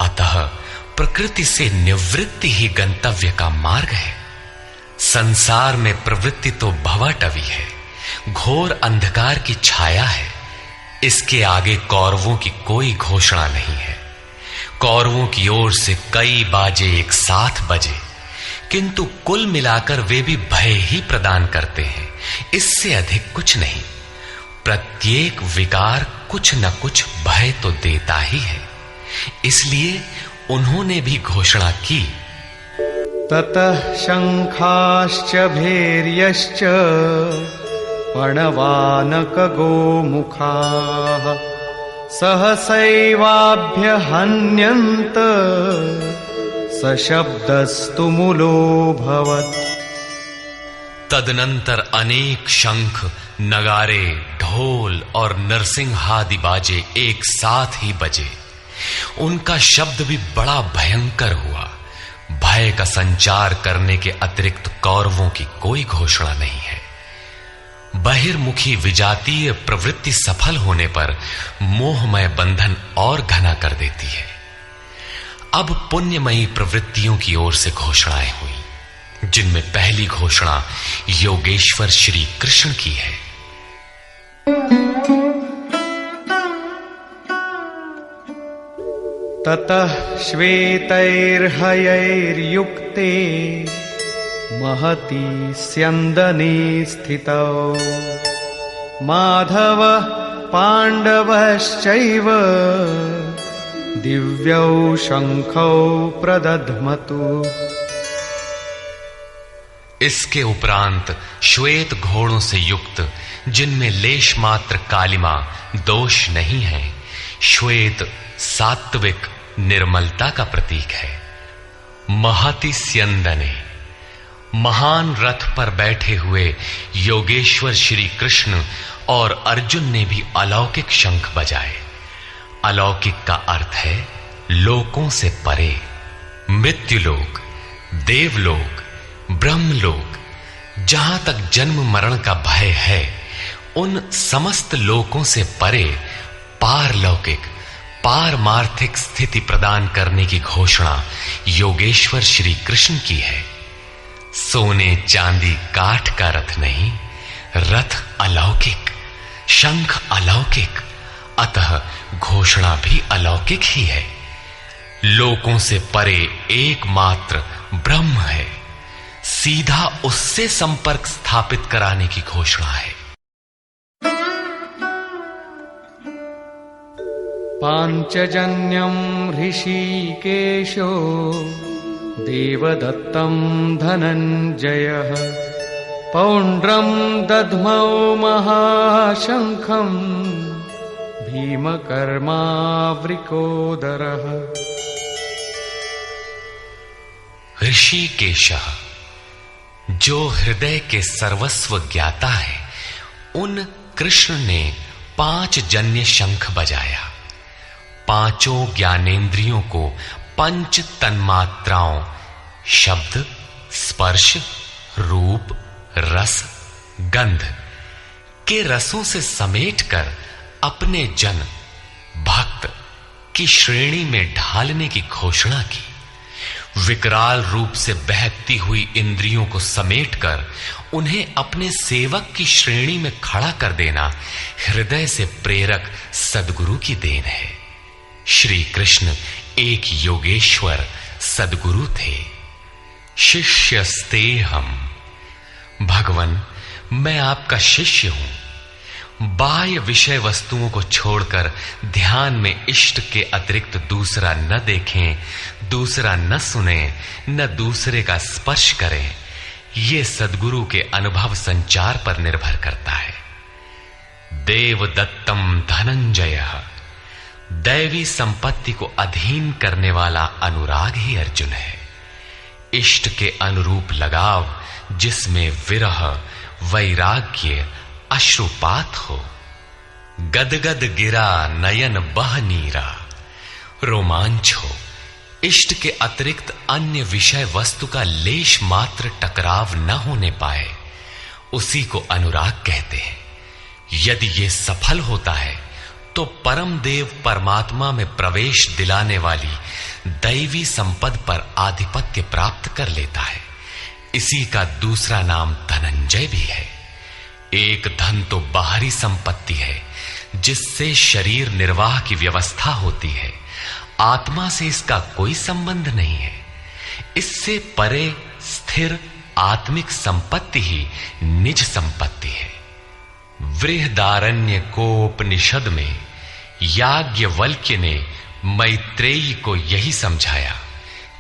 अतः प्रकृति से निवृत्ति ही गंतव्य का मार्ग है। संसार में प्रवृत्ति तो भवाटवी है, घोर अंधकार की छाया है। इसके आगे कौरवों की कोई घोषणा नहीं है। कौरवों की ओर से कई बाजे एक साथ बजे, किंतु कुल मिलाकर वे भी भय ही प्रदान करते हैं, इससे अधिक कुछ नहीं। प्रत्येक विकार कुछ न कुछ भय तो देता ही है। इसलिए उन्होंने भी घोषणा की, ततः शंखाश्च भैर्यश्च पणवानक गोमुखाः सहसैवाभ्यहन्यन्त सशब्दस्तु मूलोऽभवत्। तदनंतर अनेक शंख, नगारे, ढोल और नरसिंहादि बाजे एक साथ ही बजे। उनका शब्द भी बड़ा भयंकर हुआ। भय का संचार करने के अतिरिक्त कौरवों की कोई घोषणा नहीं है। बहिर्मुखी विजातीय प्रवृत्ति सफल होने पर मोहमय बंधन और घना कर देती है। अब पुण्यमयी प्रवृत्तियों की ओर से घोषणाएं हुई, जिनमें पहली घोषणा योगेश्वर श्री कृष्ण की है। ततः श्वेतैर्हयैर्युक्ते महती स्यन्दने स्थितौ माधव पाण्डवश्चैव दिव्यौ शंखौ प्रदध्मतु। इसके उपरांत श्वेत घोड़ों से युक्त, जिनमें लेश मात्र कालिमा दोष नहीं है, श्वेत सात्विक निर्मलता का प्रतीक है। महति स्यन्दने, महान रथ पर बैठे हुए योगेश्वर श्री कृष्ण और अर्जुन ने भी अलौकिक शंख बजाए। अलौकिक का अर्थ है लोकों से परे। मृत्युलोक, देवलोक, ब्रह्मलोक, जहां तक जन्म मरण का भय है, उन समस्त लोकों से परे पारलौकिक, पारमार्थिक स्थिति प्रदान करने की घोषणा योगेश्वर श्री कृष्ण की है। सोने चांदी काठ का रथ नहीं, रथ अलौकिक, शंख अलौकिक, अतः घोषणा भी अलौकिक ही है। लोकों से परे एकमात्र ब्रह्म है, सीधा उससे संपर्क स्थापित कराने की घोषणा है। पांचजन्यम ऋषिकेशो देवदत्तं धनंजयः पौंड्रम दध्मौ महाशंखं भीमकर्मावृकोदरः। ऋषिकेशः, जो हृदय के सर्वस्व ज्ञाता है, उन कृष्ण ने 5 जन्य शंख बजाया। पांचों ज्ञानेंद्रियों को पंच तन्मात्राओं शब्द, स्पर्श, रूप, रस, गंध के रसों से समेटकर अपने जन भक्त की श्रेणी में ढालने की घोषणा की। विकराल रूप से बहकती हुई इंद्रियों को समेटकर उन्हें अपने सेवक की श्रेणी में खड़ा कर देना हृदय से प्रेरक सद्गुरु की देन है। श्री कृष्ण एक योगेश्वर सद्गुरु थे। शिष्यस्ते हम, भगवन मैं आपका शिष्य हूं। बाह्य विषय वस्तुओं को छोड़कर ध्यान में इष्ट के अतिरिक्त दूसरा न देखें, दूसरा न सुने, न दूसरे का स्पर्श करें। यह सद्गुरु के अनुभव संचार पर निर्भर करता है। देवदत्तम धनंजयः, दैवी संपत्ति को अधीन करने वाला अनुराग ही अर्जुन है। इष्ट के अनुरूप लगाव, जिसमें विरह, वैराग्य, अश्रुपात हो। गदगद गिरा नयन बह नीरा, रोमांच हो। इष्ट के अतिरिक्त अन्य विषय वस्तु का लेश मात्र टकराव न होने पाए, उसी को अनुराग कहते हैं। यदि यह सफल होता है तो परम देव परमात्मा में प्रवेश दिलाने वाली दैवी संपद पर आधिपत्य प्राप्त कर लेता है। इसी का दूसरा नाम धनंजय भी है। एक धन तो बाहरी संपत्ति है, जिससे शरीर निर्वाह की व्यवस्था होती है। आत्मा से इसका कोई संबंध नहीं है। इससे परे स्थिर आत्मिक संपत्ति ही निज संपत्ति है। बृहदारण्य कोपनिषद में याज्ञवल्क्य ने मैत्रेयी को यही समझाया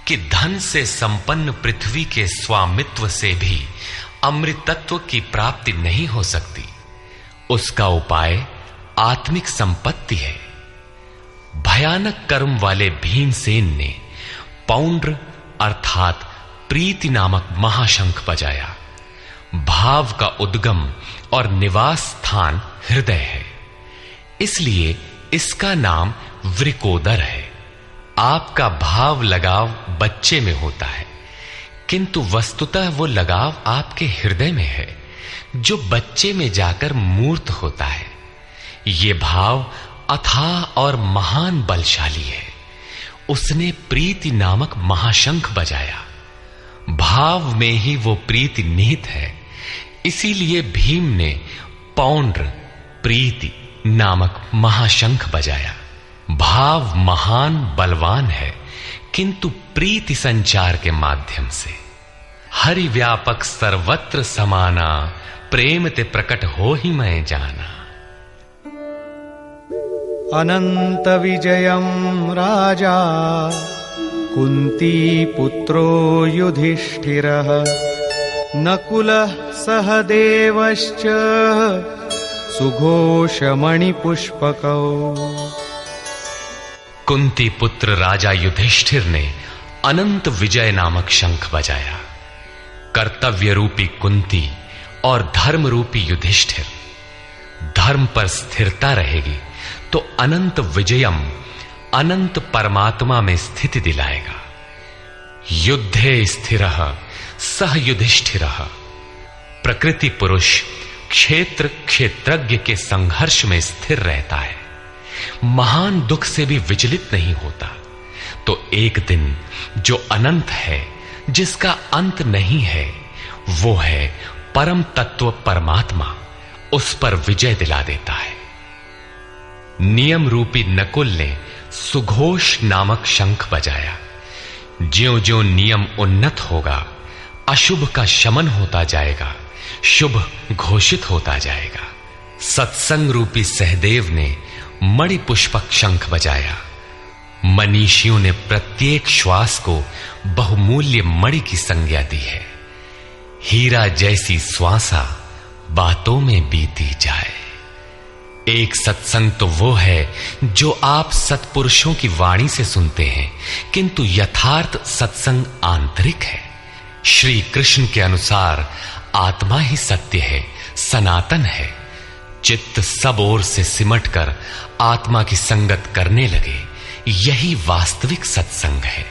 कि धन से संपन्न पृथ्वी के स्वामित्व से भी अमृतत्व की प्राप्ति नहीं हो सकती। उसका उपाय आत्मिक संपत्ति है। भयानक कर्म वाले भीमसेन ने पौंड्र अर्थात प्रीति नामक महाशंख बजाया। भाव का उद्गम और निवास स्थान हृदय है, इसलिए इसका नाम वृकोदर है। आपका भाव लगाव बच्चे में होता है, किंतु वस्तुतः वो लगाव आपके हृदय में है, जो बच्चे में जाकर मूर्त होता है। ये भाव अथाह और महान बलशाली है। उसने प्रीति नामक महाशंख बजाया। भाव में ही वो प्रीति निहित है, इसीलिए भीम ने पौंड्र प्रीति नामक महाशंख बजाया। भाव महान बलवान है, किंतु प्रीति संचार के माध्यम से। हरि व्यापक सर्वत्र समाना, प्रेम ते प्रकट हो ही मैं जाना। अनंत विजयं राजा कुंती पुत्रो युधिष्ठिरः नकुलः सहदेवश्च सुघोषमणिपुष्पकौ। कुंती पुत्र राजा युधिष्ठिर ने अनंत विजय नामक शंख बजाया। कर्तव्य रूपी कुंती और धर्म रूपी युधिष्ठिर। धर्म पर स्थिरता रहेगी तो अनंत विजयम, अनंत परमात्मा में स्थिति दिलाएगा। युद्धे स्थिरः सह युधिष्ठिरः। प्रकृति पुरुष क्षेत्र क्षेत्रज्ञ के संघर्ष में स्थिर रहता है, महान दुख से भी विचलित नहीं होता। तो एक दिन जो अनंत है, जिसका अंत नहीं है, वो है परम तत्व परमात्मा, उस पर विजय दिला देता है। नियम रूपी नकुल ने सुघोष नामक शंख बजाया। ज्यों ज्यों नियम उन्नत होगा, अशुभ का शमन होता जाएगा, शुभ घोषित होता जाएगा। सत्संग रूपी सहदेव ने मणि पुष्पक शंख बजाया। मनीषियों ने प्रत्येक श्वास को बहुमूल्य मणि की संज्ञा दी है। हीरा जैसी श्वासा बातों में बीती जाए। एक सत्संग तो वो है जो आप सत्पुरुषों की वाणी से सुनते हैं, किंतु यथार्थ सत्संग आंतरिक है। श्री कृष्ण के अनुसार आत्मा ही सत्य है, सनातन है। चित्त सब ओर से सिमटकर आत्मा की संगत करने लगे, यही वास्तविक सत्संग है।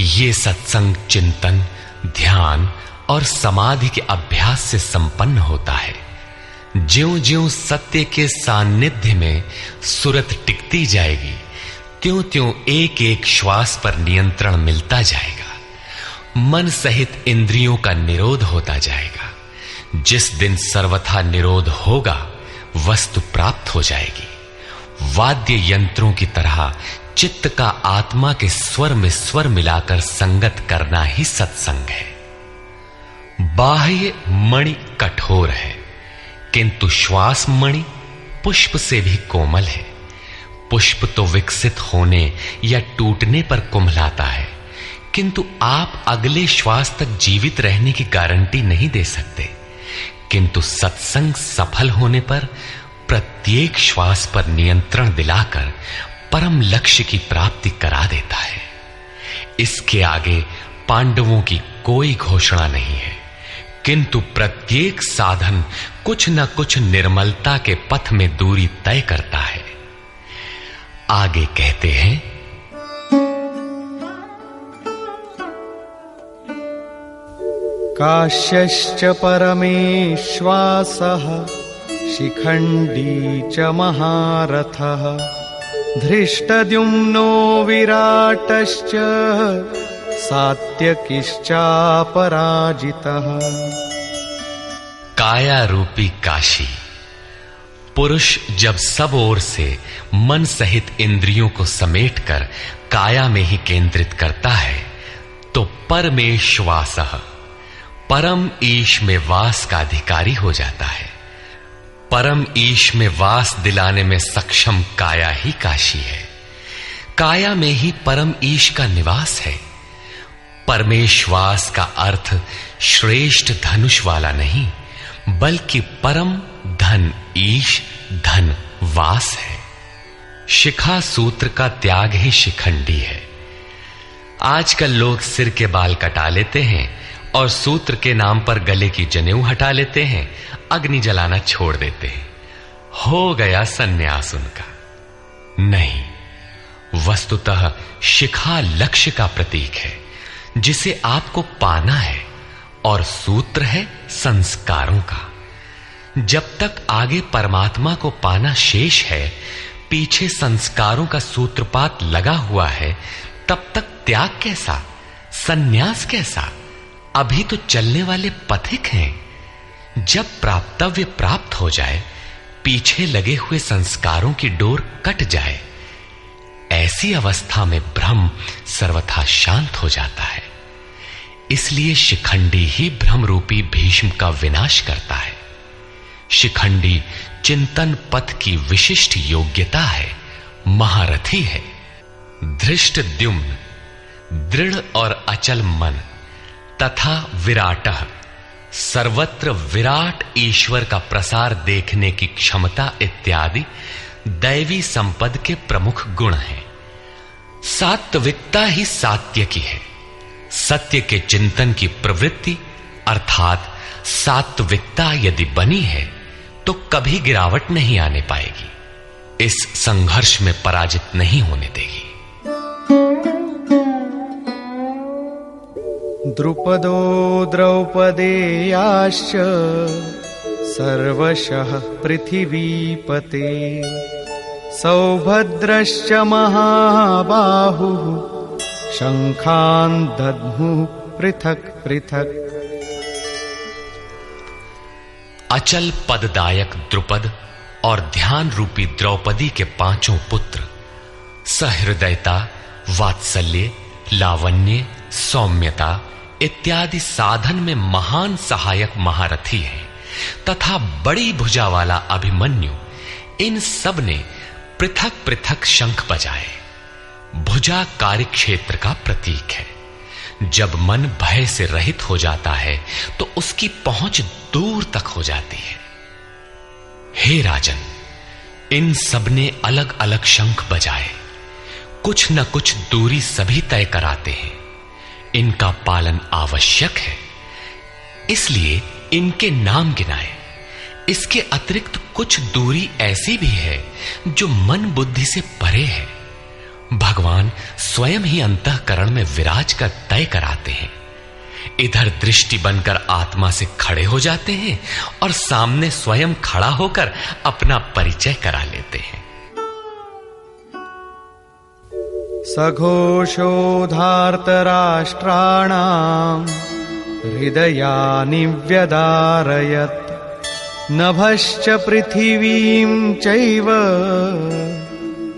ये सत्संग चिंतन, ध्यान और समाधि के अभ्यास से संपन्न होता है। ज्यों-ज्यों सत्य के सान्निध्य में सुरत टिकती जाएगी, त्यों-त्यों एक एक श्वास पर नियंत्रण मिलता जाएगा। मन सहित इंद्रियों का निरोध होता जाएगा। जिस दिन सर्वथा निरोध होगा, वस्तु प्राप्त हो जाएगी। वाद्य यंत्रों की तरह चित्त का आत्मा के स्वर में स्वर मिलाकर संगत करना ही सत्संग है। बाह्य मणि कठोर है, किंतु श्वास मणि पुष्प से भी कोमल है। पुष्प तो विकसित होने या टूटने पर कुम्हलाता है, किंतु आप अगले श्वास तक जीवित रहने की गारंटी नहीं दे सकते। किंतु सत्संग सफल होने पर प्रत्येक श्वास पर नियंत्रण दिलाकर परम लक्ष्य की प्राप्ति करा देता है। इसके आगे पांडवों की कोई घोषणा नहीं है, किंतु प्रत्येक साधन कुछ न कुछ निर्मलता के पथ में दूरी तय करता है। आगे कहते हैं, काश्यश्च परमेश्वासः शिखण्डी च महारथः धृष्टद्युम्नो विराटश्च सात्यकिश्चापराजितः। काया रूपी काशी। पुरुष जब सब ओर से मन सहित इंद्रियों को समेटकर काया में ही केंद्रित करता है, तो परमेश्वासः, परम ईश में वास का अधिकारी हो जाता है। परम ईश में वास दिलाने में सक्षम काया ही काशी है। काया में ही परम ईश का निवास है। परमेश्वास का अर्थ श्रेष्ठ धनुष वाला नहीं, बल्कि परम धन ईश धन वास है। शिखा सूत्र का त्याग ही शिखंडी है। आजकल लोग सिर के बाल कटा लेते हैं और सूत्र के नाम पर गले की जनेऊ हटा लेते हैं, अग्नि जलाना छोड़ देते हैं। हो गया सन्यास उनका। नहीं, वस्तुतः शिखा लक्ष्य का प्रतीक है जिसे आपको पाना है, और सूत्र है संस्कारों का। जब तक आगे परमात्मा को पाना शेष है, पीछे संस्कारों का सूत्रपात लगा हुआ है, तब तक त्याग कैसा, सन्यास कैसा? अभी तो चलने वाले पथिक हैं। जब प्राप्तव्य प्राप्त हो जाए, पीछे लगे हुए संस्कारों की डोर कट जाए, ऐसी अवस्था में ब्रह्म सर्वथा शांत हो जाता है। इसलिए शिखंडी ही ब्रह्म रूपी भीष्म का विनाश करता है। शिखंडी चिंतन पथ की विशिष्ट योग्यता है, महारथी है। धृष्टद्युम्न दृढ़ और अचल मन तथा विराटः सर्वत्र विराट ईश्वर का प्रसार देखने की क्षमता इत्यादि दैवी संपद के प्रमुख गुण हैं। सात्विकता ही सात्य की है। सत्य के चिंतन की प्रवृत्ति अर्थात सात्विकता यदि बनी है तो कभी गिरावट नहीं आने पाएगी, इस संघर्ष में पराजित नहीं होने देगी। द्रुपदो द्रौपदेयाश्च सर्वशः पृथिवीपते सौभद्रश्च महाबाहुः शंखान् दद्मुः पृथक् पृथक्। अचल पददायक द्रुपद और ध्यान रूपी द्रौपदी के पांचों पुत्र सहृदयता, वात्सल्य, लावण्य, सौम्यता इत्यादि साधन में महान सहायक महारथी हैं तथा बड़ी भुजा वाला अभिमन्यु, इन सब ने पृथक पृथक शंख बजाए। भुजा कार्य क्षेत्र का प्रतीक है। जब मन भय से रहित हो जाता है तो उसकी पहुंच दूर तक हो जाती है। हे राजन, इन सब ने अलग अलग शंख बजाए, कुछ न कुछ दूरी सभी तय कराते हैं। इनका पालन आवश्यक है, इसलिए इनके नाम गिनाए। इसके अतिरिक्त कुछ दूरी ऐसी भी है जो मन बुद्धि से परे है। भगवान स्वयं ही अंतःकरण में विराज कर तय कराते हैं। इधर दृष्टि बनकर आत्मा से खड़े हो जाते हैं और सामने स्वयं खड़ा होकर अपना परिचय करा लेते हैं। सघोषोधार्तराष्ट्राणाम् हृदयानि व्यदारयत् नभश्च पृथिवीं चैव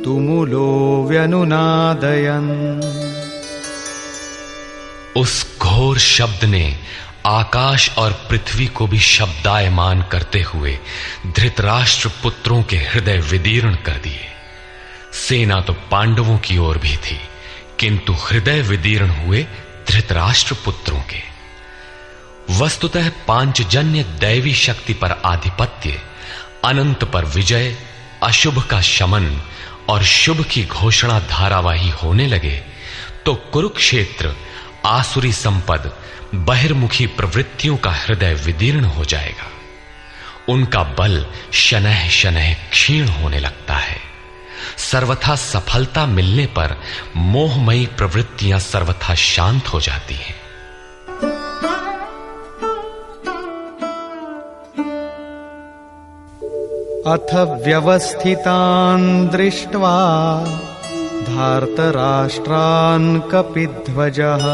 तुमुलो व्यनुनादयन्। उस घोर शब्द ने आकाश और पृथ्वी को भी शब्दायमान करते हुए धृतराष्ट्र पुत्रों के हृदय विदीर्ण कर दिए। सेना तो पांडवों की ओर भी थी, किंतु हृदय विदीर्ण हुए धृतराष्ट्र पुत्रों के। वस्तुतः पांचजन्य दैवी शक्ति पर आधिपत्य, अनंत पर विजय, अशुभ का शमन और शुभ की घोषणा धारावाही होने लगे तो कुरुक्षेत्र आसुरी संपद, बहिर्मुखी प्रवृत्तियों का हृदय विदीर्ण हो जाएगा। उनका बल शनैः शनैः क्षीण होने लगता है। सर्वथा सफलता मिलने पर मोहमयी प्रवृत्तियां सर्वथा शांत हो जाती हैं। अथ व्यवस्थितान् दृष्ट्वा धार्तराष्ट्रान् कपिध्वजः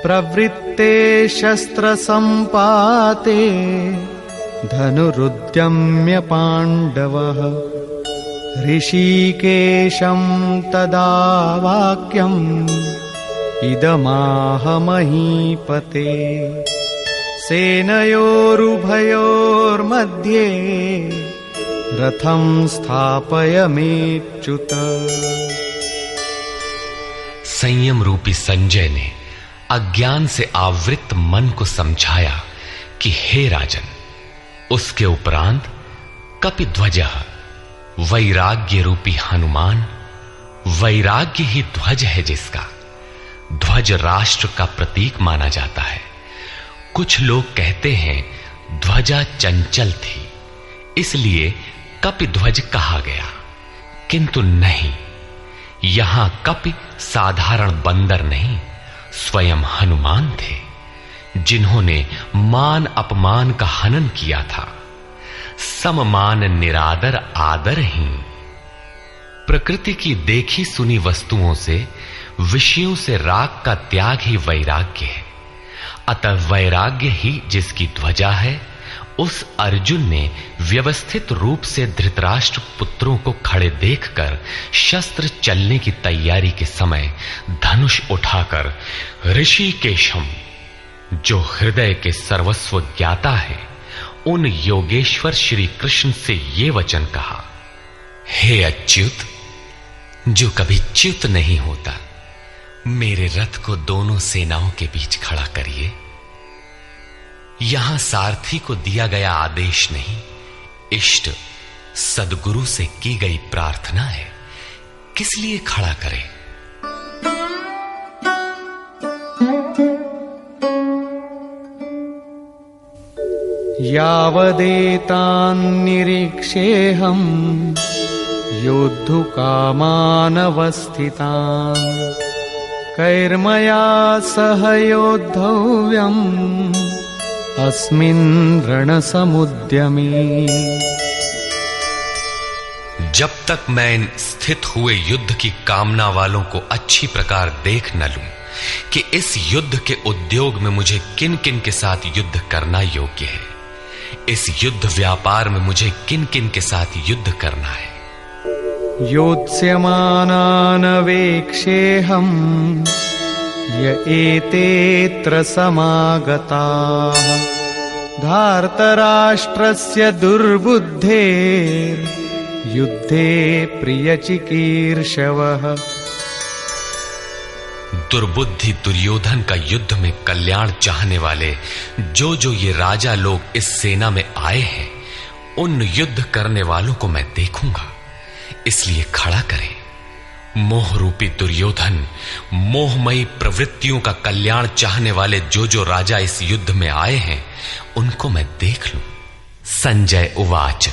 प्रवृत्ते शस्त्रसम्पाते धनुरुद्यम्य पाण्डवः ऋषिकेशं तदा वाक्यम् इदमाह महीपते सेनयोरुभयोर्मध्ये रथं स्थापयमेच्युत। संयम रूपी संजय ने अज्ञान से आवृत मन को समझाया कि हे राजन, उसके उपरांत कपिध्वजः वैराग्य रूपी हनुमान, वैराग्य ही ध्वज है जिसका। ध्वज राष्ट्र का प्रतीक माना जाता है, कुछ लोग कहते हैं ध्वजा चंचल थी, इसलिए कपिध्वज कहा गया, किंतु नहीं, यहां कपि साधारण बंदर नहीं, स्वयं हनुमान थे, जिन्होंने मान अपमान का हनन किया था। सममान निरादर आदरहीन। प्रकृति की देखी सुनी वस्तुओं से, विषयों से राग का त्याग ही वैराग्य है। अतः वैराग्य ही जिसकी ध्वजा है, उस अर्जुन ने व्यवस्थित रूप से धृतराष्ट्र पुत्रों को खड़े देखकर शस्त्र चलने की तैयारी के समय धनुष उठाकर ऋषिकेशम, जो हृदय के सर्वस्व ज्ञाता है, उन योगेश्वर श्री कृष्ण से ये वचन कहा, हे अच्युत, जो कभी च्युत नहीं होता, मेरे रथ को दोनों सेनाओं के बीच खड़ा करिए। यहां सारथी को दिया गया आदेश नहीं, इष्ट सद्गुरु से की गई प्रार्थना है, किस लिए खड़ा करें? यावदेतान् निरीक्षेऽहम् योद्धुकामानवस्थितान् कैर्मया सह योद्धव्यम् अस्मिन् रणसमुद्यमे। जब तक मैं इन स्थित हुए युद्ध की कामना वालों को अच्छी प्रकार देख न लूं कि इस युद्ध के उद्योग में मुझे किन किन के साथ युद्ध करना योग्य है, इस युद्ध व्यापार में मुझे किन किन के साथ युद्ध करना है। योत्स्यमानान् वेक्षेऽहम् य एतेऽत्र समागताः धार्तराष्ट्रस्य दुर्बुद्धेर्युद्धे प्रियचिकीर्षवः। दुर्बुद्धि दुर्योधन का युद्ध में कल्याण चाहने वाले जो ये राजा लोग इस सेना में आए हैं, उन युद्ध करने वालों को मैं देखूंगा, इसलिए खड़ा करें। मोह रूपी दुर्योधन, मोहमयी प्रवृत्तियों का कल्याण चाहने वाले जो राजा इस युद्ध में आए हैं, उनको मैं देख लूं। संजय उवाच।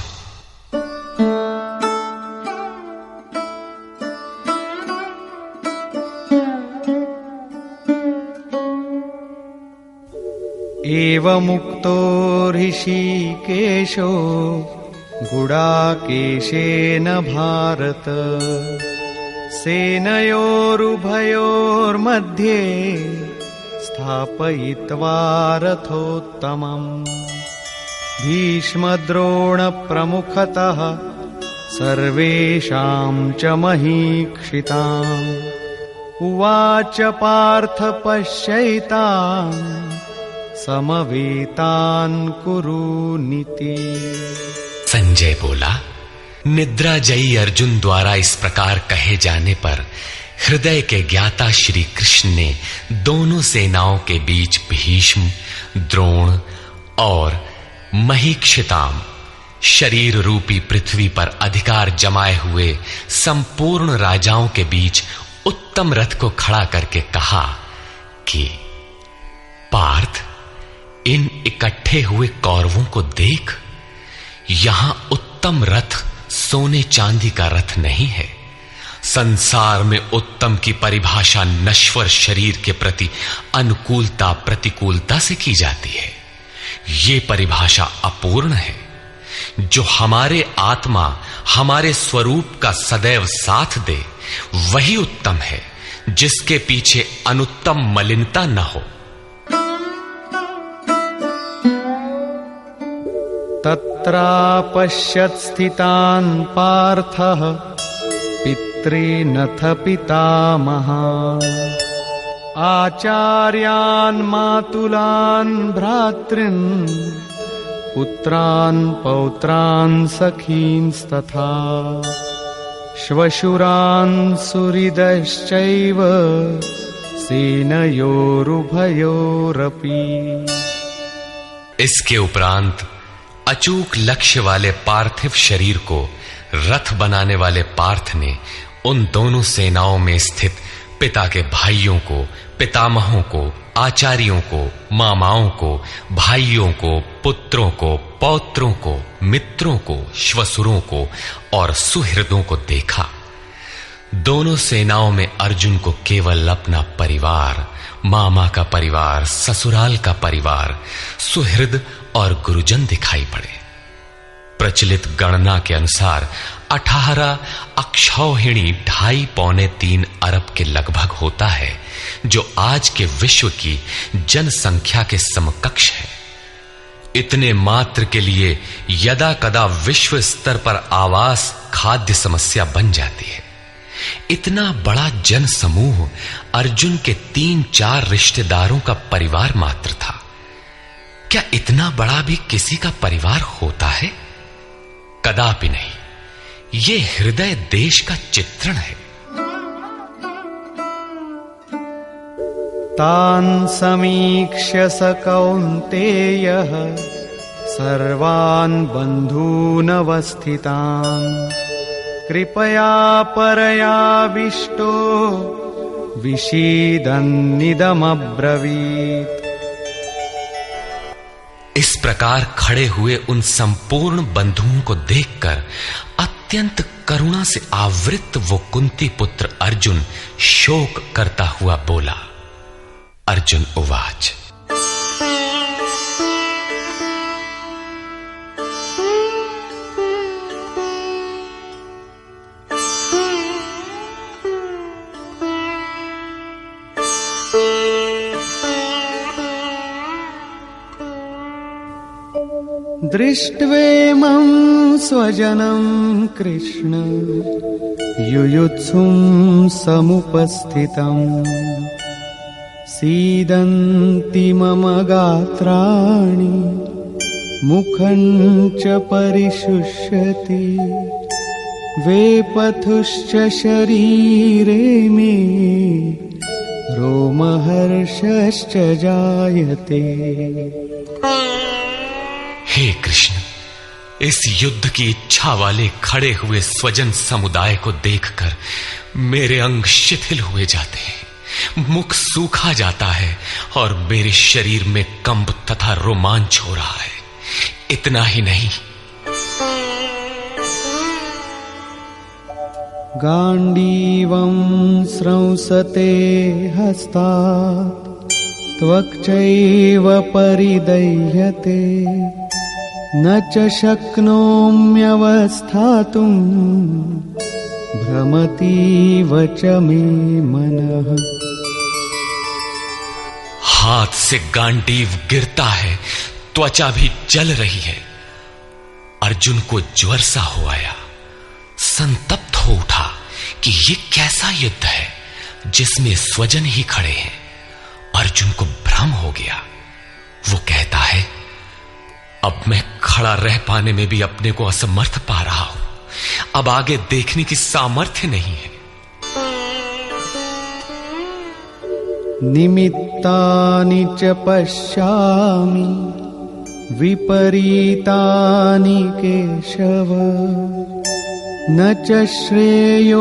एवमुक्तो ऋषिकेशो गुडाकेशेन भारत सेनयोरुभयोर्मध्ये स्थापयित्वा रथोत्तमम् भीष्मद्रोणप्रमुखतः सर्वेषां च महीक्षिताम् उवाच पार्थ पश्यैतान् समवेतान् कुरुनीति। संजय बोला, निद्राजयी अर्जुन द्वारा इस प्रकार कहे जाने पर हृदय के ज्ञाता श्री कृष्ण ने दोनों सेनाओं के बीच भीष्म, द्रोण और महीक्षिताम, शरीर रूपी पृथ्वी पर अधिकार जमाए हुए संपूर्ण राजाओं के बीच उत्तम रथ को खड़ा करके कहा कि पार्थ, इन इकट्ठे हुए कौरवों को देख, यहां उत्तम रथ सोने चांदी का रथ नहीं है। संसार में उत्तम की परिभाषा नश्वर शरीर के प्रति अनुकूलता प्रतिकूलता से की जाती है। ये परिभाषा अपूर्ण है। जो हमारे आत्मा, हमारे स्वरूप का सदैव साथ दे, वही उत्तम है, जिसके पीछे अनुत्तम मलिनता न हो। तत्रापश्यत् स्थितान् पार्थः पितॄनथ पितामहान् आचार्यान् मातुलान् भ्रातॄन् पुत्रान् पौत्रान् सखींस्तथा श्वशुरान् सुहृदश्चैव सेनयोरुभयोरपि। इसके उपरांत अचूक लक्ष्य वाले पार्थिव शरीर को रथ बनाने वाले पार्थ ने उन दोनों सेनाओं में स्थित पिता के भाइयों को, पितामहों को, आचार्यों को, मामाओं को, भाइयों को, पुत्रों को, पौत्रों को, मित्रों को, श्वसुरों को और सुहृदों को देखा। दोनों सेनाओं में अर्जुन को केवल अपना परिवार, मामा का परिवार, ससुराल का परिवार, सुहृद और गुरुजन दिखाई पड़े। प्रचलित गणना के अनुसार 18 अक्षौहिणी 2.5-3 अरब के लगभग होता है, जो आज के विश्व की जनसंख्या के समकक्ष है। इतने मात्र के लिए यदा कदा विश्व स्तर पर आवास, खाद्य समस्या बन जाती है। इतना बड़ा जन समूह अर्जुन के 3-4 रिश्तेदारों का परिवार मात्र था। क्या इतना बड़ा भी किसी का परिवार होता है? कदापि नहीं। यह हृदय देश का चित्रण है। तान् समीक्ष्य स कौन्तेयः सर्वान् बन्धूनवस्थितान् कृपया परयाविष्टो विषीदन्निदमब्रवीत्। इस प्रकार खड़े हुए उन संपूर्ण बंधुओं को देखकर अत्यंत करुणा से आवृत वो कुंती पुत्र अर्जुन शोक करता हुआ बोला। अर्जुन उवाच। दृष्ट्वेमं स्वजनं कृष्ण युयुत्सुं समुपस्थितम् सीदन्ति मम गात्राणि मुखं च परिशुष्यति वेपथुश्च शरीरे मे रोमहर्षश्च जायते। हे कृष्ण, इस युद्ध की इच्छा वाले खड़े हुए स्वजन समुदाय को देखकर मेरे अंग शिथिल हुए जाते हैं, मुख सूखा जाता है और मेरे शरीर में कंप तथा रोमांच हो रहा है। इतना ही नहीं, गांडीवं स्रंसते हस्तात् त्वक्चैव परिदह्यते न च शक्नोम्यवस्थातुं भ्रमतीव च मे मनः। हाथ से गांडीव गिरता है, त्वचा भी जल रही है। अर्जुन को ज्वर सा हो आया, संतप्त हो उठा कि ये कैसा युद्ध है जिसमें स्वजन ही खड़े हैं। अर्जुन को भ्रम हो गया। वो कहता है, अब मैं खड़ा रह पाने में भी अपने को असमर्थ पा रहा हूं। अब आगे देखने की सामर्थ्य नहीं है। निमित्तानि च पश्यामि विपरीतानि केशव न च श्रेयोनुपश्यामि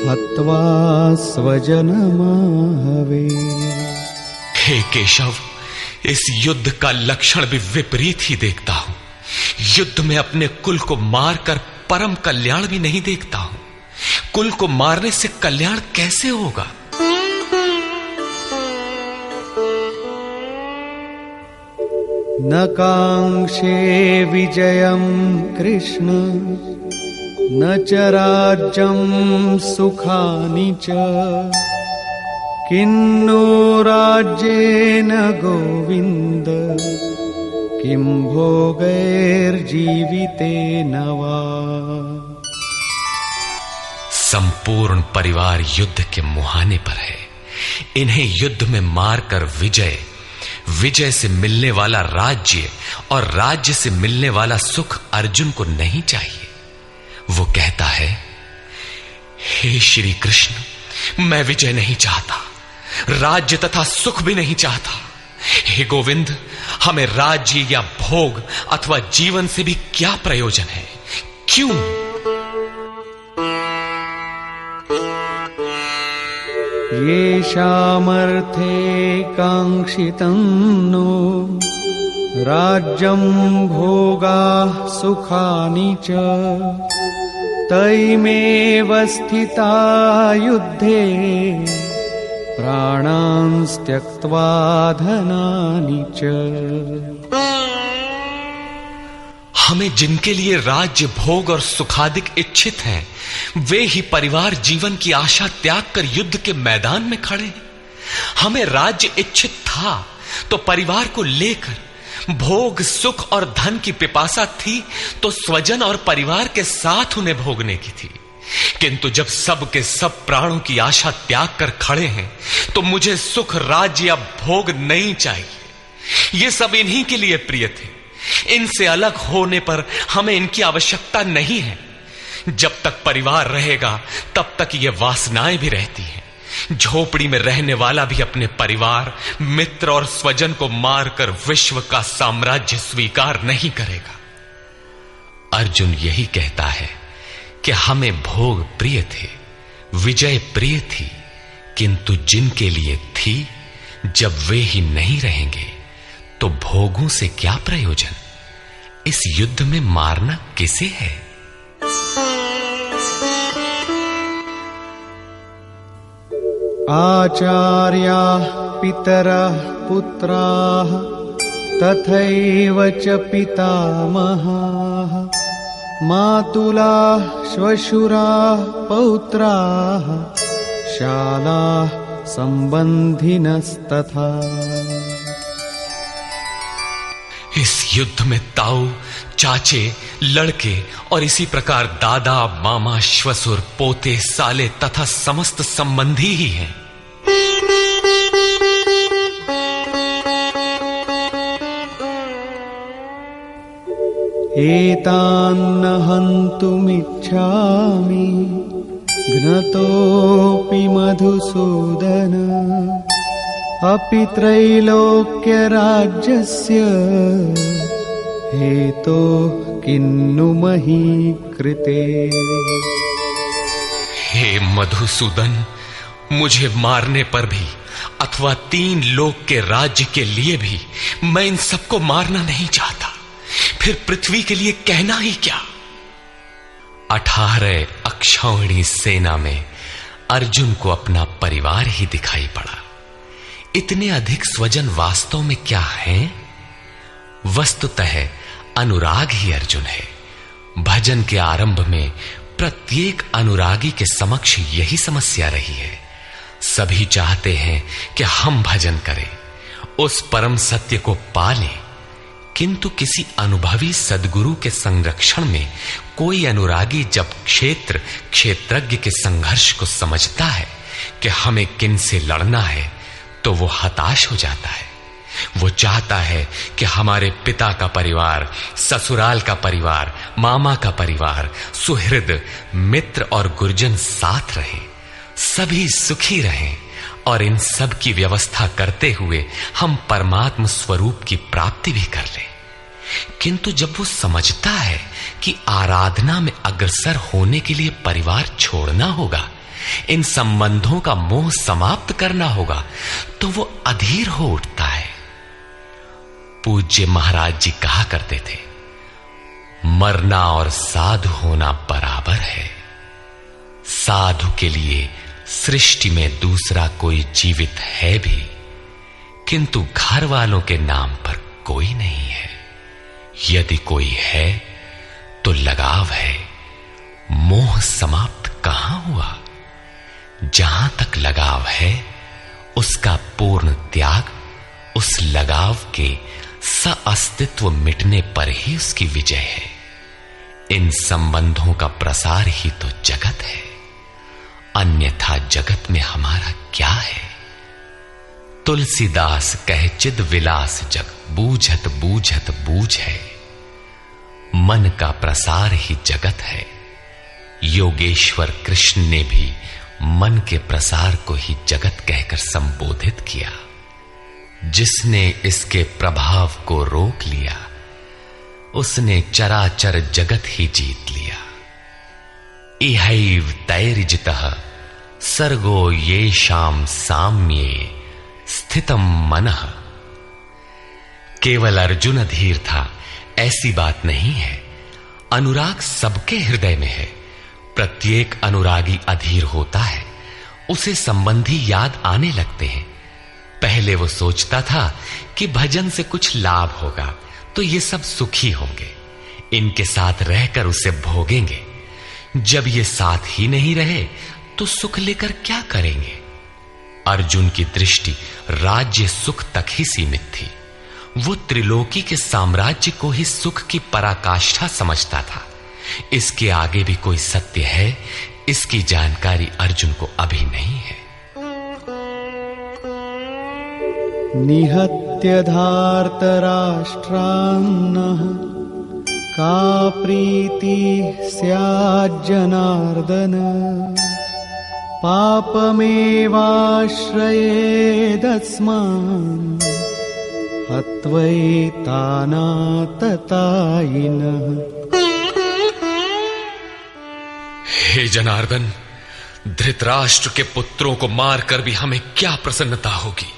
हत्वा स्वजनमाहवे। हे केशव, इस युद्ध का लक्षण भी विपरीत ही देखता हूं। युद्ध में अपने कुल को मारकर परम कल्याण भी नहीं देखता हूं। कुल को मारने से कल्याण कैसे होगा? न कांक्षे विजयं कृष्ण न च राज्यं सुखानि च किन्नो राज्येन गोविन्द किं भोगैर्जीवितेन वा। संपूर्ण परिवार युद्ध के मुहाने पर है। इन्हें युद्ध में मारकर विजय से मिलने वाला राज्य और राज्य से मिलने वाला सुख अर्जुन को नहीं चाहिए। वो कहता है, हे श्री कृष्ण, मैं विजय नहीं चाहता, राज्य तथा सुख भी नहीं चाहता। हे गोविंद, हमें राज्य या भोग अथवा जीवन से भी क्या प्रयोजन है? क्यों? येषामर्थे काङ्क्षितं नो राज्यं भोगाः सुखानि च तैमेव स्थिता युद्धे प्राणांस् त्यक्त्वा धनानि च। हमें जिनके लिए राज्य भोग और सुखादिक इच्छित हैं, वे ही परिवार जीवन की आशा त्याग कर युद्ध के मैदान में खड़े हैं। हमें राज्य इच्छित था तो परिवार को लेकर, भोग सुख और धन की पिपासा थी तो स्वजन और परिवार के साथ उन्हें भोगने की थी। किंतु जब सब के सब प्राणों की आशा त्याग कर खड़े हैं तो मुझे सुख राज्य या भोग नहीं चाहिए। ये सब इन्हीं के लिए प्रिय थे। इनसे अलग होने पर हमें इनकी आवश्यकता नहीं है। जब तक परिवार रहेगा तब तक ये वासनाएं भी रहती हैं। झोपड़ी में रहने वाला भी अपने परिवार, मित्र और स्वजन को मारकर विश्व का साम्राज्य स्वीकार नहीं करेगा। अर्जुन यही कहता है कि हमें भोग प्रिय थे, विजय प्रिय थी, किंतु जिनके लिए थी जब वे ही नहीं रहेंगे तो भोगों से क्या प्रयोजन। इस युद्ध में मारना किसे है। आचार्याः पितरः पुत्राः तथैव च पितामहाः मातुलाः श्वशुराः पौत्राः शालाः संबंधिनस्तथा। इस युद्ध में ताऊ, चाचे, लड़के और इसी प्रकार दादा, मामा, श्वसुर, पोते, साले तथा समस्त संबंधी ही हैं। एतान्न हन्तुमिच्छामि घ्नतोऽपि मधुसूदन अपि त्रैलोक्यराज्यस्य हेतो किन्नु मही कृते। हे मधुसूदन, मुझे मारने पर भी अथवा 3 लोक के राज्य के लिए भी मैं इन सबको मारना नहीं चाहता। फिर पृथ्वी के लिए कहना ही क्या। 18 अक्षौहिणी सेना में अर्जुन को अपना परिवार ही दिखाई पड़ा। इतने अधिक स्वजन वास्तव में क्या हैं? वस्तुतः अनुराग ही अर्जुन है। भजन के आरंभ में प्रत्येक अनुरागी के समक्ष यही समस्या रही है। सभी चाहते हैं कि हम भजन करें, उस परम सत्य को पालें, किंतु किसी अनुभवी सद्गुरु के संरक्षण में कोई अनुरागी जब क्षेत्रज्ञ के संघर्ष को समझता है कि हमें किन से लड़ना है तो वो हताश हो जाता है। वो चाहता है कि हमारे पिता का परिवार, ससुराल का परिवार, मामा का परिवार, सुहृद, मित्र और गुरुजन साथ रहे, सभी सुखी रहें और इन सब की व्यवस्था करते हुए हम परमात्म स्वरूप की प्राप्ति भी कर लें। किंतु जब वो समझता है कि आराधना में अग्रसर होने के लिए परिवार छोड़ना होगा, इन संबंधों का मोह समाप्त करना होगा, तो वो अधीर हो उठता है। पूज्य महाराज जी कहा करते थे, मरना और साधु होना बराबर है। साधु के लिए सृष्टि में दूसरा कोई जीवित है भी, किंतु घर वालों के नाम पर कोई नहीं है। यदि कोई है तो लगाव है, मोह समाप्त कहां हुआ। जहां तक लगाव है उसका पूर्ण त्याग, उस लगाव के अस्तित्व मिटने पर ही उसकी विजय है। इन संबंधों का प्रसार ही तो जगत है, अन्यथा जगत में हमारा क्या है। तुलसीदास कहे चिद विलास जग, बूझत बूझत बूझ है। मन का प्रसार ही जगत है। योगेश्वर कृष्ण ने भी मन के प्रसार को ही जगत कहकर संबोधित किया। जिसने इसके प्रभाव को रोक लिया, उसने चराचर जगत ही जीत लिया। इहैव तैर्जितः सर्गो येषां साम्ये स्थितम मनः। केवल अर्जुन अधीर था ऐसी बात नहीं है। अनुराग सबके हृदय में है। प्रत्येक अनुरागी अधीर होता है, उसे संबंधी याद आने लगते हैं। पहले वो सोचता था कि भजन से कुछ लाभ होगा तो ये सब सुखी होंगे, इनके साथ रहकर उसे भोगेंगे। जब ये साथ ही नहीं रहे तो सुख लेकर क्या करेंगे। अर्जुन की दृष्टि राज्य सुख तक ही सीमित थी। वो त्रिलोकी के साम्राज्य को ही सुख की पराकाष्ठा समझता था। इसके आगे भी कोई सत्य है, इसकी जानकारी अर्जुन को अभी नहीं है। निहत्य धार्तराष्ट्रान्नः का प्रीति स्याज्जनार्दन पापमेवाश्रयेदस्मान् हत्वैतानाततायिनः। हे जनार्दन, धृतराष्ट्र के पुत्रों को मारकर भी हमें क्या प्रसन्नता होगी।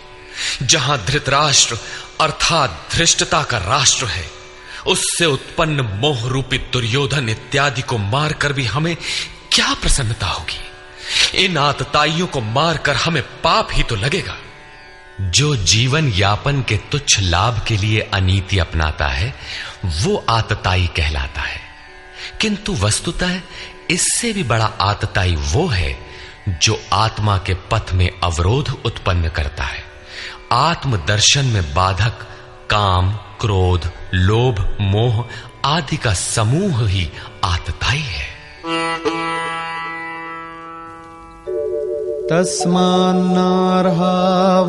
जहां धृतराष्ट्र अर्थात धृष्टता का राष्ट्र है, उससे उत्पन्न मोह रूपी दुर्योधन इत्यादि को मारकर भी हमें क्या प्रसन्नता होगी। इन आतताइयों को मारकर हमें पाप ही तो लगेगा। जो जीवन यापन के तुच्छ लाभ के लिए अनीति अपनाता है वो आतताई कहलाता है, किंतु वस्तुतः इससे भी बड़ा आतताई वो है जो आत्मा के पथ में अवरोध उत्पन्न करता है। आत्मदर्शन में बाधक काम, क्रोध, लोभ, मोह आदि का समूह ही आतताई है। तस्मान्नार्हा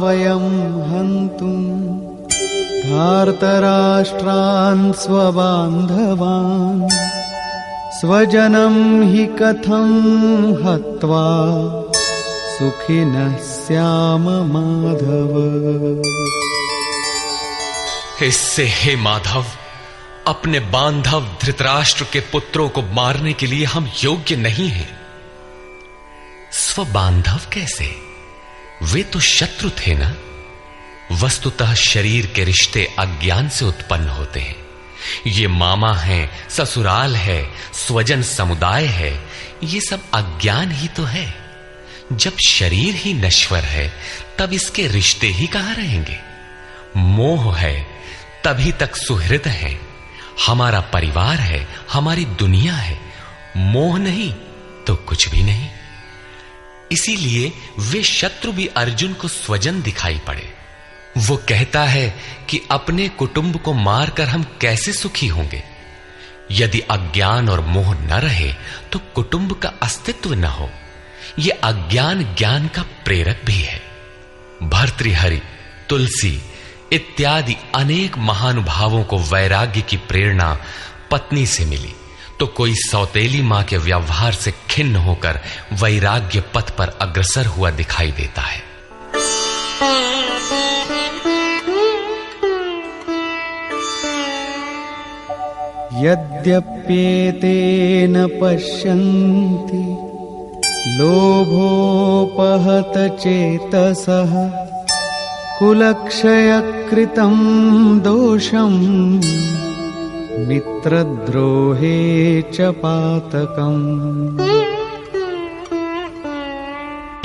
वयं हन्तुं धार्तराष्ट्रान् स्वबान्धवान् स्वजनं हि कथं हत्वा सुखिनः स्याम माधव। इससे हे माधव, अपने बांधव धृतराष्ट्र के पुत्रों को मारने के लिए हम योग्य नहीं हैं। स्वबांधव कैसे? वे तो शत्रु थे ना। वस्तुतः शरीर के रिश्ते अज्ञान से उत्पन्न होते हैं। ये मामा है, ससुराल है, स्वजन समुदाय है, ये सब अज्ञान ही तो है। जब शरीर ही नश्वर है तब इसके रिश्ते ही कहां रहेंगे। मोह है तभी तक सुहृद है, हमारा परिवार है, हमारी दुनिया है। मोह नहीं तो कुछ भी नहीं। इसीलिए वे शत्रु भी अर्जुन को स्वजन दिखाई पड़े। वो कहता है कि अपने कुटुंब को मारकर हम कैसे सुखी होंगे। यदि अज्ञान और मोह न रहे तो कुटुंब का अस्तित्व न हो। यह अज्ञान ज्ञान का प्रेरक भी है। भर्तृहरि, तुलसी इत्यादि अनेक महानुभावों को वैराग्य की प्रेरणा पत्नी से मिली, तो कोई सौतेली मां के व्यवहार से खिन्न होकर वैराग्य पथ पर अग्रसर हुआ दिखाई देता है। यद्यप्येतेन पश्यन्ति लोभोपहत चेतसः कुलक्षयकृतं दोषं मित्रद्रोहे च पातकम्।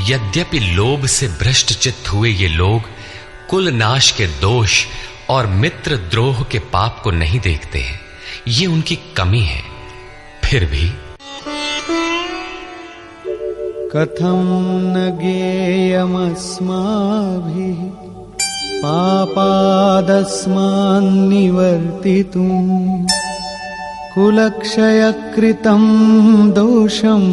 यद्यपि लोभ से भ्रष्ट चित्त हुए ये लोग कुल नाश के दोष और मित्र द्रोह के पाप को नहीं देखते हैं, ये उनकी कमी है। फिर भी कथं न ज्ञेयमस्माभिः पापादस्मान्निवर्तितुं कुलक्षयकृतं दोषं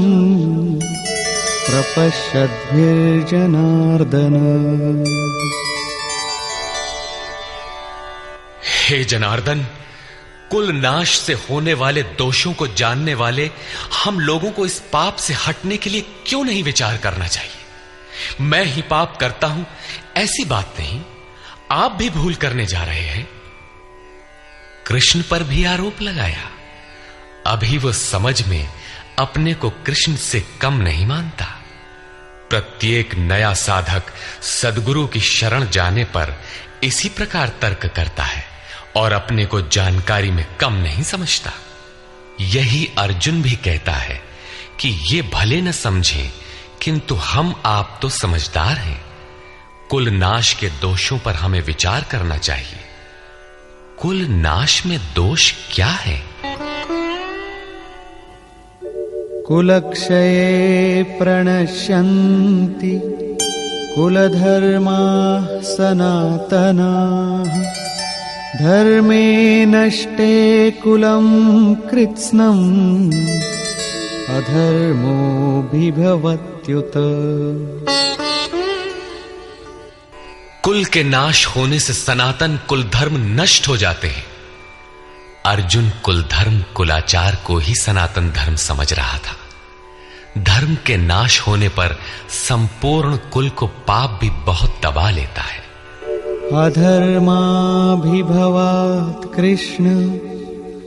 प्रपश्यद्भिर्जनार्दन। हे जनार्दन, कुल नाश से होने वाले दोषों को जानने वाले हम लोगों को इस पाप से हटने के लिए क्यों नहीं विचार करना चाहिए। मैं ही पाप करता हूं ऐसी बात नहीं, आप भी भूल करने जा रहे हैं। कृष्ण पर भी आरोप लगाया। अभी वो समझ में अपने को कृष्ण से कम नहीं मानता। प्रत्येक नया साधक सद्गुरु की शरण जाने पर इसी प्रकार तर्क करता है और अपने को जानकारी में कम नहीं समझता। यही अर्जुन भी कहता है कि ये भले न समझें, किंतु हम आप तो समझदार हैं। कुल नाश के दोषों पर हमें विचार करना चाहिए। कुल नाश में दोष क्या है? कुलक्षये प्रणश्यन्ति कुलधर्माः सनातनाः धर्मे नष्टे कुलं कृत्स्नम् अधर्मोऽभिभवत्युत। कुल के नाश होने से सनातन कुल धर्म नष्ट हो जाते हैं। अर्जुन कुल धर्म कुलाचार को ही सनातन धर्म समझ रहा था। धर्म के नाश होने पर संपूर्ण कुल को पाप भी बहुत दबा लेता है। अधर्माभिभवात् कृष्ण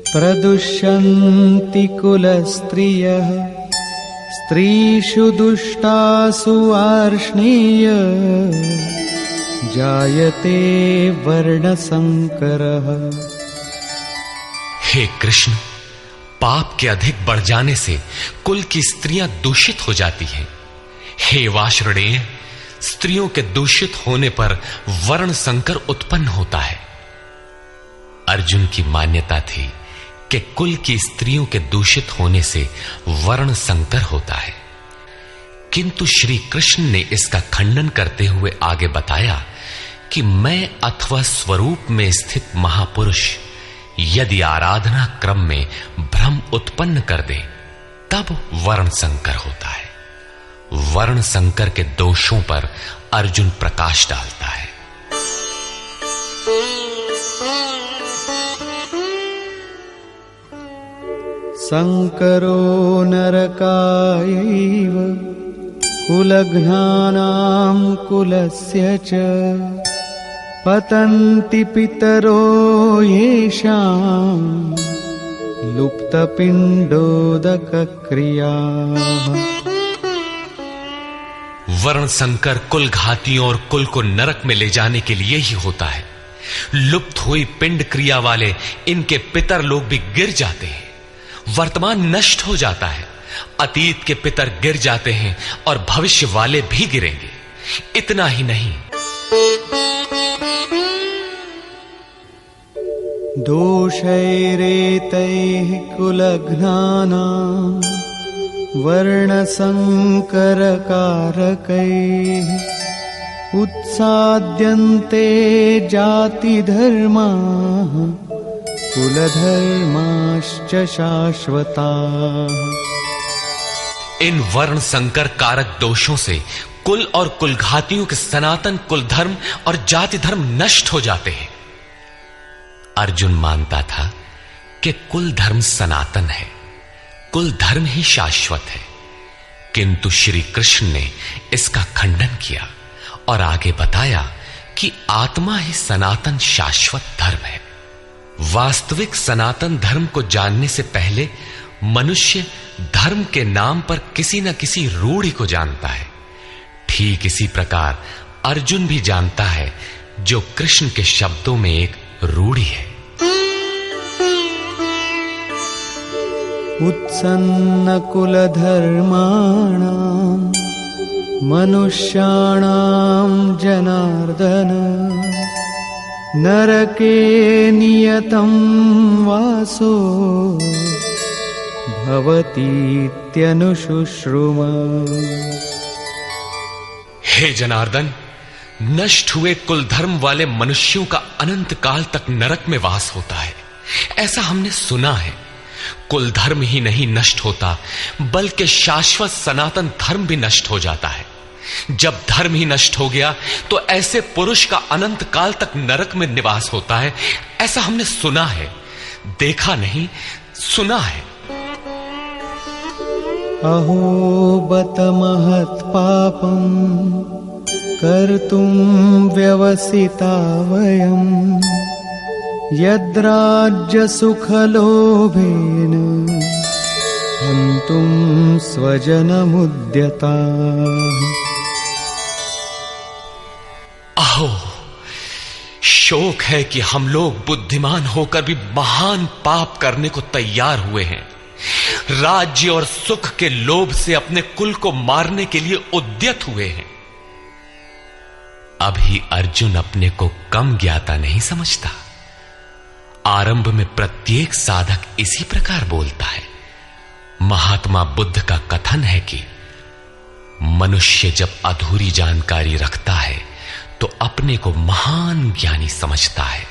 प्रदुष्यन्ति कुलस्त्रियः स्त्रीषु दुष्टासु वार्ष्णेय जायते वर्णसंकरः। हे कृष्ण, पाप के अधिक बढ़ जाने से कुल की स्त्रियां दूषित हो जाती हैं। हे वार्ष्णेय, स्त्रियों के दूषित होने पर वर्ण संकर उत्पन्न होता है। अर्जुन की मान्यता थी कि कुल की स्त्रियों के दूषित होने से वर्ण संकर होता है, किंतु श्री कृष्ण ने इसका खंडन करते हुए आगे बताया कि मैं अथवा स्वरूप में स्थित महापुरुष यदि आराधना क्रम में भ्रम उत्पन्न कर दे तब वर्ण संकर होता है। वर्ण संकर के दोषों पर अर्जुन प्रकाश डालता है। संकरो नरकायैव कुलघ्नानां कुलस्य च पतन्ति पितरो येषां लुप्तपिण्डोदकक्रियाः। वर्ण संकर कुल घातियों और कुल को नरक में ले जाने के लिए ही होता है। लुप्त हुई पिंड क्रिया वाले इनके पितर लोग भी गिर जाते हैं। वर्तमान नष्ट हो जाता है, अतीत के पितर गिर जाते हैं और भविष्य वाले भी गिरेंगे। इतना ही नहीं, दोषैरेतैः कुलघ्नानां वर्णसंकरकारकैः उत्साद्यन्ते जातिधर्माः कुलधर्माश्च शाश्वताः। इन वर्ण संकर कारक दोषों से कुल और कुलघातियों के सनातन कुल धर्म और जाति धर्म नष्ट हो जाते हैं। अर्जुन मानता था कि कुल धर्म सनातन है, कुल धर्म ही शाश्वत है, किंतु श्री कृष्ण ने इसका खंडन किया और आगे बताया कि आत्मा ही सनातन शाश्वत धर्म है। वास्तविक सनातन धर्म को जानने से पहले मनुष्य धर्म के नाम पर किसी न किसी रूढ़ि को जानता है। ठीक इसी प्रकार अर्जुन भी जानता है जो कृष्ण के शब्दों में एक रूढ़ि है। उत्सन्न कुलधर्माणां मनुष्याणां जनार्दन नरके नियतं वासो भवतीत्यनुशुश्रुम। हे जनार्दन, नष्ट हुए कुल धर्म वाले मनुष्यों का अनंत काल तक नरक में वास होता है, ऐसा हमने सुना है। कुल धर्म ही नहीं नष्ट होता, बल्कि शाश्वत सनातन धर्म भी नष्ट हो जाता है। जब धर्म ही नष्ट हो गया तो ऐसे पुरुष का अनंत काल तक नरक में निवास होता है, ऐसा हमने सुना है, देखा नहीं, सुना है। अहो बत महत् पापं कर्तुं व्यवसिता वयं यद्राज्य सुखलोभेन हन्तुं स्वजनमुद्यताः। अहो, शोक है कि हम लोग बुद्धिमान होकर भी महान पाप करने को तैयार हुए हैं। राज्य और सुख के लोभ से अपने कुल को मारने के लिए उद्यत हुए हैं। अभी अर्जुन अपने को कम ज्ञाता नहीं समझता। आरंभ में प्रत्येक साधक इसी प्रकार बोलता है। महात्मा बुद्ध का कथन है कि मनुष्य जब अधूरी जानकारी रखता है तो अपने को महान ज्ञानी समझता है,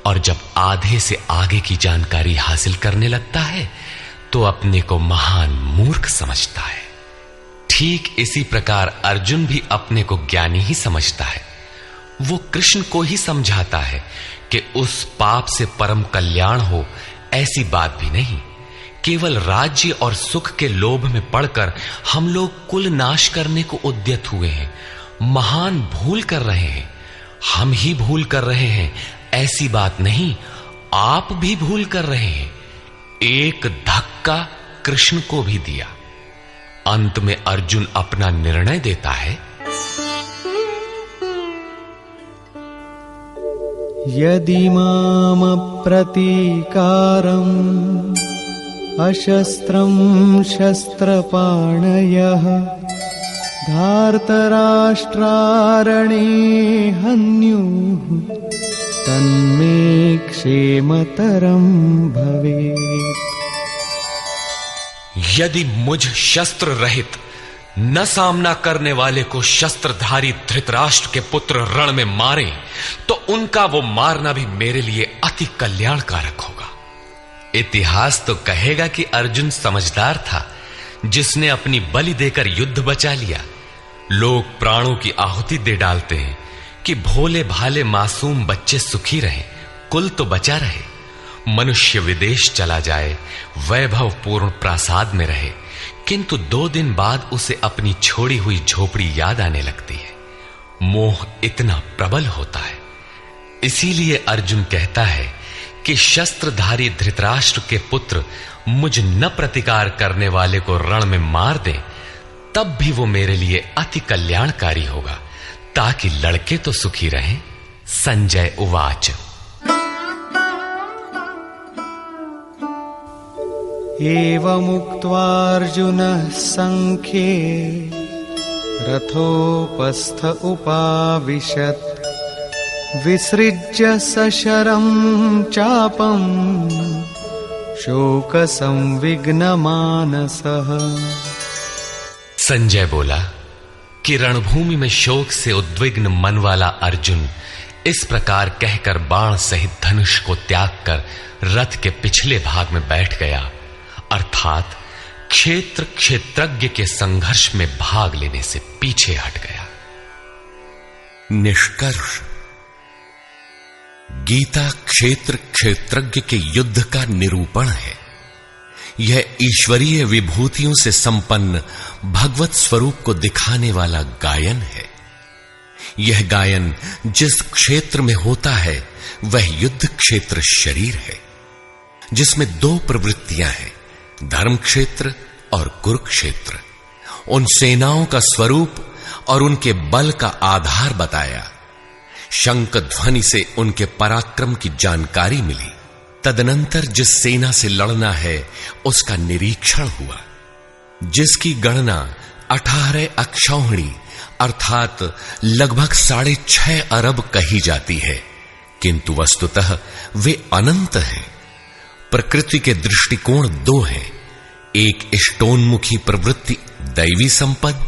और जब आधे से आगे की जानकारी हासिल करने लगता है तो अपने को महान मूर्ख समझता है। ठीक इसी प्रकार अर्जुन भी अपने को ज्ञानी ही समझता है। वो कृष्ण को ही समझाता है कि उस पाप से परम कल्याण हो, ऐसी बात भी नहीं। केवल राज्य और सुख के लोभ में पड़कर हम लोग कुल नाश करने को उद्यत हुए हैं। महान भूल कर रहे हैं। हम ही भूल कर रहे हैं, ऐसी बात नहीं। आप भी भूल कर रहे हैं। एक धक्का कृष्ण को भी दिया। अंत में अर्जुन अपना निर्णय देता है। यदि माम प्रतीकारम् अशस्त्रं शस्त्रपाणयः धार्तराष्ट्रारणे हन्युः तन्मे क्षेमतरं भवेत्। यदि मुझ शस्त्र रहित न सामना करने वाले को शस्त्रधारी धृतराष्ट्र के पुत्र रण में मारे तो उनका वो मारना भी मेरे लिए अति कल्याणकारक होगा। इतिहास तो कहेगा कि अर्जुन समझदार था, जिसने अपनी बलि देकर युद्ध बचा लिया। लोग प्राणों की आहुति दे डालते हैं कि भोले भाले मासूम बच्चे सुखी रहें, कुल तो बचा रहे। मनुष्य विदेश चला जाए, वैभवपूर्ण प्रासाद में रहे, किंतु 2 दिन बाद उसे अपनी छोड़ी हुई झोपड़ी याद आने लगती है। मोह इतना प्रबल होता है। इसीलिए अर्जुन कहता है कि शस्त्रधारी धृतराष्ट्र के पुत्र मुझ न प्रतिकार करने वाले को रण में मार दें, तब भी वो मेरे लिए अति कल्याणकारी होगा, ताकि लड़के तो सुखी रहें। संजय उवाच। एवमुक्त्वार्जुनः संख्ये रथोपस्थ उपाविशत् विसृज्य सशरं चापं शोकसंविघ्नमानसः। संजय बोला कि रणभूमि में शोक से उद्विग्न मन वाला अर्जुन इस प्रकार कहकर बाण सहित धनुष को त्याग कर रथ के पिछले भाग में बैठ गया, अर्थात क्षेत्र क्षेत्रज्ञ के संघर्ष में भाग लेने से पीछे हट गया। निष्कर्ष, गीता क्षेत्र क्षेत्रज्ञ के युद्ध का निरूपण है। यह ईश्वरीय विभूतियों से संपन्न भगवत स्वरूप को दिखाने वाला गायन है। यह गायन जिस क्षेत्र में होता है वह युद्ध क्षेत्र शरीर है, जिसमें 2 प्रवृत्तियां हैं, धर्म क्षेत्र और कुरुक्षेत्र। उन सेनाओं का स्वरूप और उनके बल का आधार बताया। शंख ध्वनि से उनके पराक्रम की जानकारी मिली। तदनंतर जिस सेना से लड़ना है उसका निरीक्षण हुआ, जिसकी गणना 18 अक्षौहिणी अर्थात लगभग 6.5 अरब कही जाती है, किंतु वस्तुतः वे अनंत हैं। प्रकृति के दृष्टिकोण 2 हैं, एक इष्टोन्मुखी प्रवृत्ति दैवी संपद,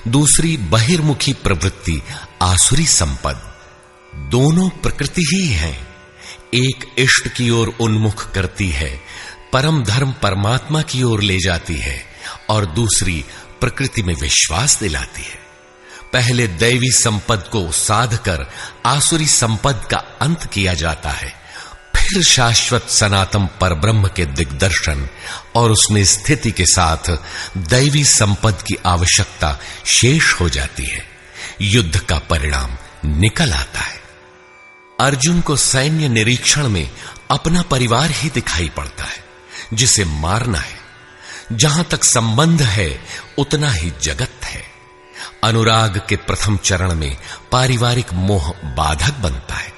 दूसरी बहिर्मुखी प्रवृत्ति आसुरी संपद। दोनों प्रकृति ही हैं। एक इष्ट की ओर उन्मुख करती है, परम धर्म परमात्मा की ओर ले जाती है, और दूसरी प्रकृति में विश्वास दिलाती है। पहले दैवी संपद को साध कर आसुरी संपद का अंत किया जाता है, फिर शाश्वत सनातन परब्रह्म के दिग्दर्शन और उसमें स्थिति के साथ दैवी संपद की आवश्यकता शेष हो जाती है। युद्ध का परिणाम निकल आता है। अर्जुन को सैन्य निरीक्षण में अपना परिवार ही दिखाई पड़ता है, जिसे मारना है। जहां तक संबंध है उतना ही जगत है। अनुराग के प्रथम चरण में पारिवारिक मोह बाधक बनता है।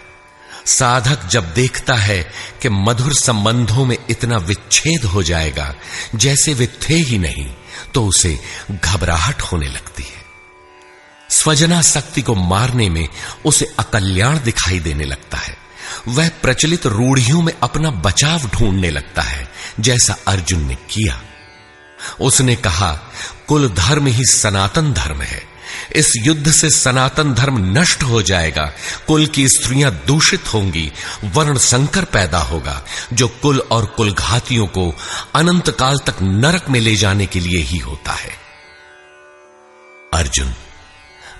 साधक जब देखता है कि मधुर संबंधों में इतना विच्छेद हो जाएगा जैसे वे थे ही नहीं, तो उसे घबराहट होने लगती है। स्वजनासक्ति को मारने में उसे अकल्याण दिखाई देने लगता है। वह प्रचलित रूढ़ियों में अपना बचाव ढूंढने लगता है, जैसा अर्जुन ने किया। उसने कहा, कुल धर्म ही सनातन धर्म है। इस युद्ध से सनातन धर्म नष्ट हो जाएगा, कुल की स्त्रियां दूषित होंगी, वर्ण संकर पैदा होगा, जो कुल और कुलघातियों को अनंत काल तक नरक में ले जाने के लिए ही होता है। अर्जुन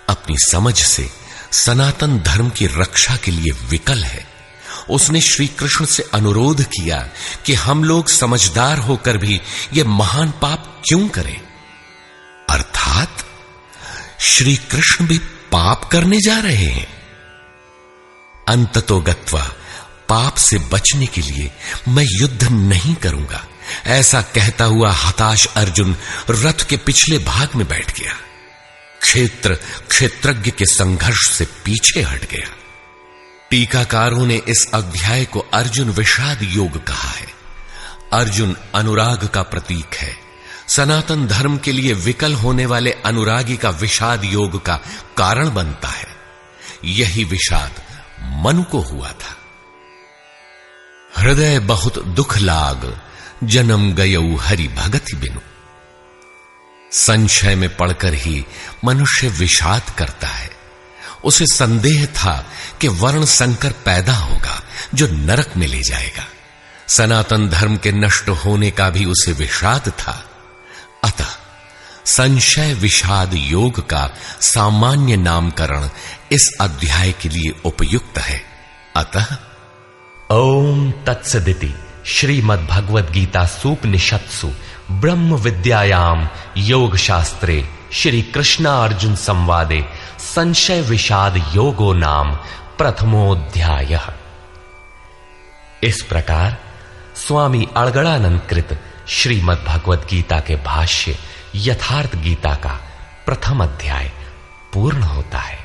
अपनी समझ से सनातन धर्म की रक्षा के लिए विकल है। उसने श्री कृष्ण से अनुरोध किया कि हम लोग समझदार होकर भी यह महान पाप क्यों करें। अर्थात श्री कृष्ण भी पाप करने जा रहे हैं। अंततोगत्वा पाप से बचने के लिए मैं युद्ध नहीं करूंगा, ऐसा कहता हुआ हताश अर्जुन रथ के पिछले भाग में बैठ गया। क्षेत्रज्ञ के संघर्ष से पीछे हट गया। टीकाकारों ने इस अध्याय को अर्जुन विषाद योग कहा है। अर्जुन अनुराग का प्रतीक है। सनातन धर्म के लिए विकल होने वाले अनुरागी का विषाद योग का कारण बनता है। यही विषाद मनु को हुआ था। हृदय बहुत दुख लाग, जन्म गयऊ हरि भगति बिनु। संशय में पड़कर ही मनुष्य विषाद करता है। उसे संदेह था कि वर्ण संकर पैदा होगा जो नरक में ले जाएगा। सनातन धर्म के नष्ट होने का भी उसे विषाद था। अतः संशय विषाद योग का सामान्य नामकरण इस अध्याय के लिए उपयुक्त है। अतः ओम तत्सदिति श्रीमद् भगवद गीता सूपनिषत्सु ब्रह्म विद्यायाम योग शास्त्रे श्री कृष्णार्जुन संवादे संशय विषाद योगो नाम प्रथमोऽध्यायः। इस प्रकार स्वामी अड़गड़ानंद कृत श्रीमद् भगवद गीता के भाष्य यथार्थ गीता का प्रथम अध्याय पूर्ण होता है।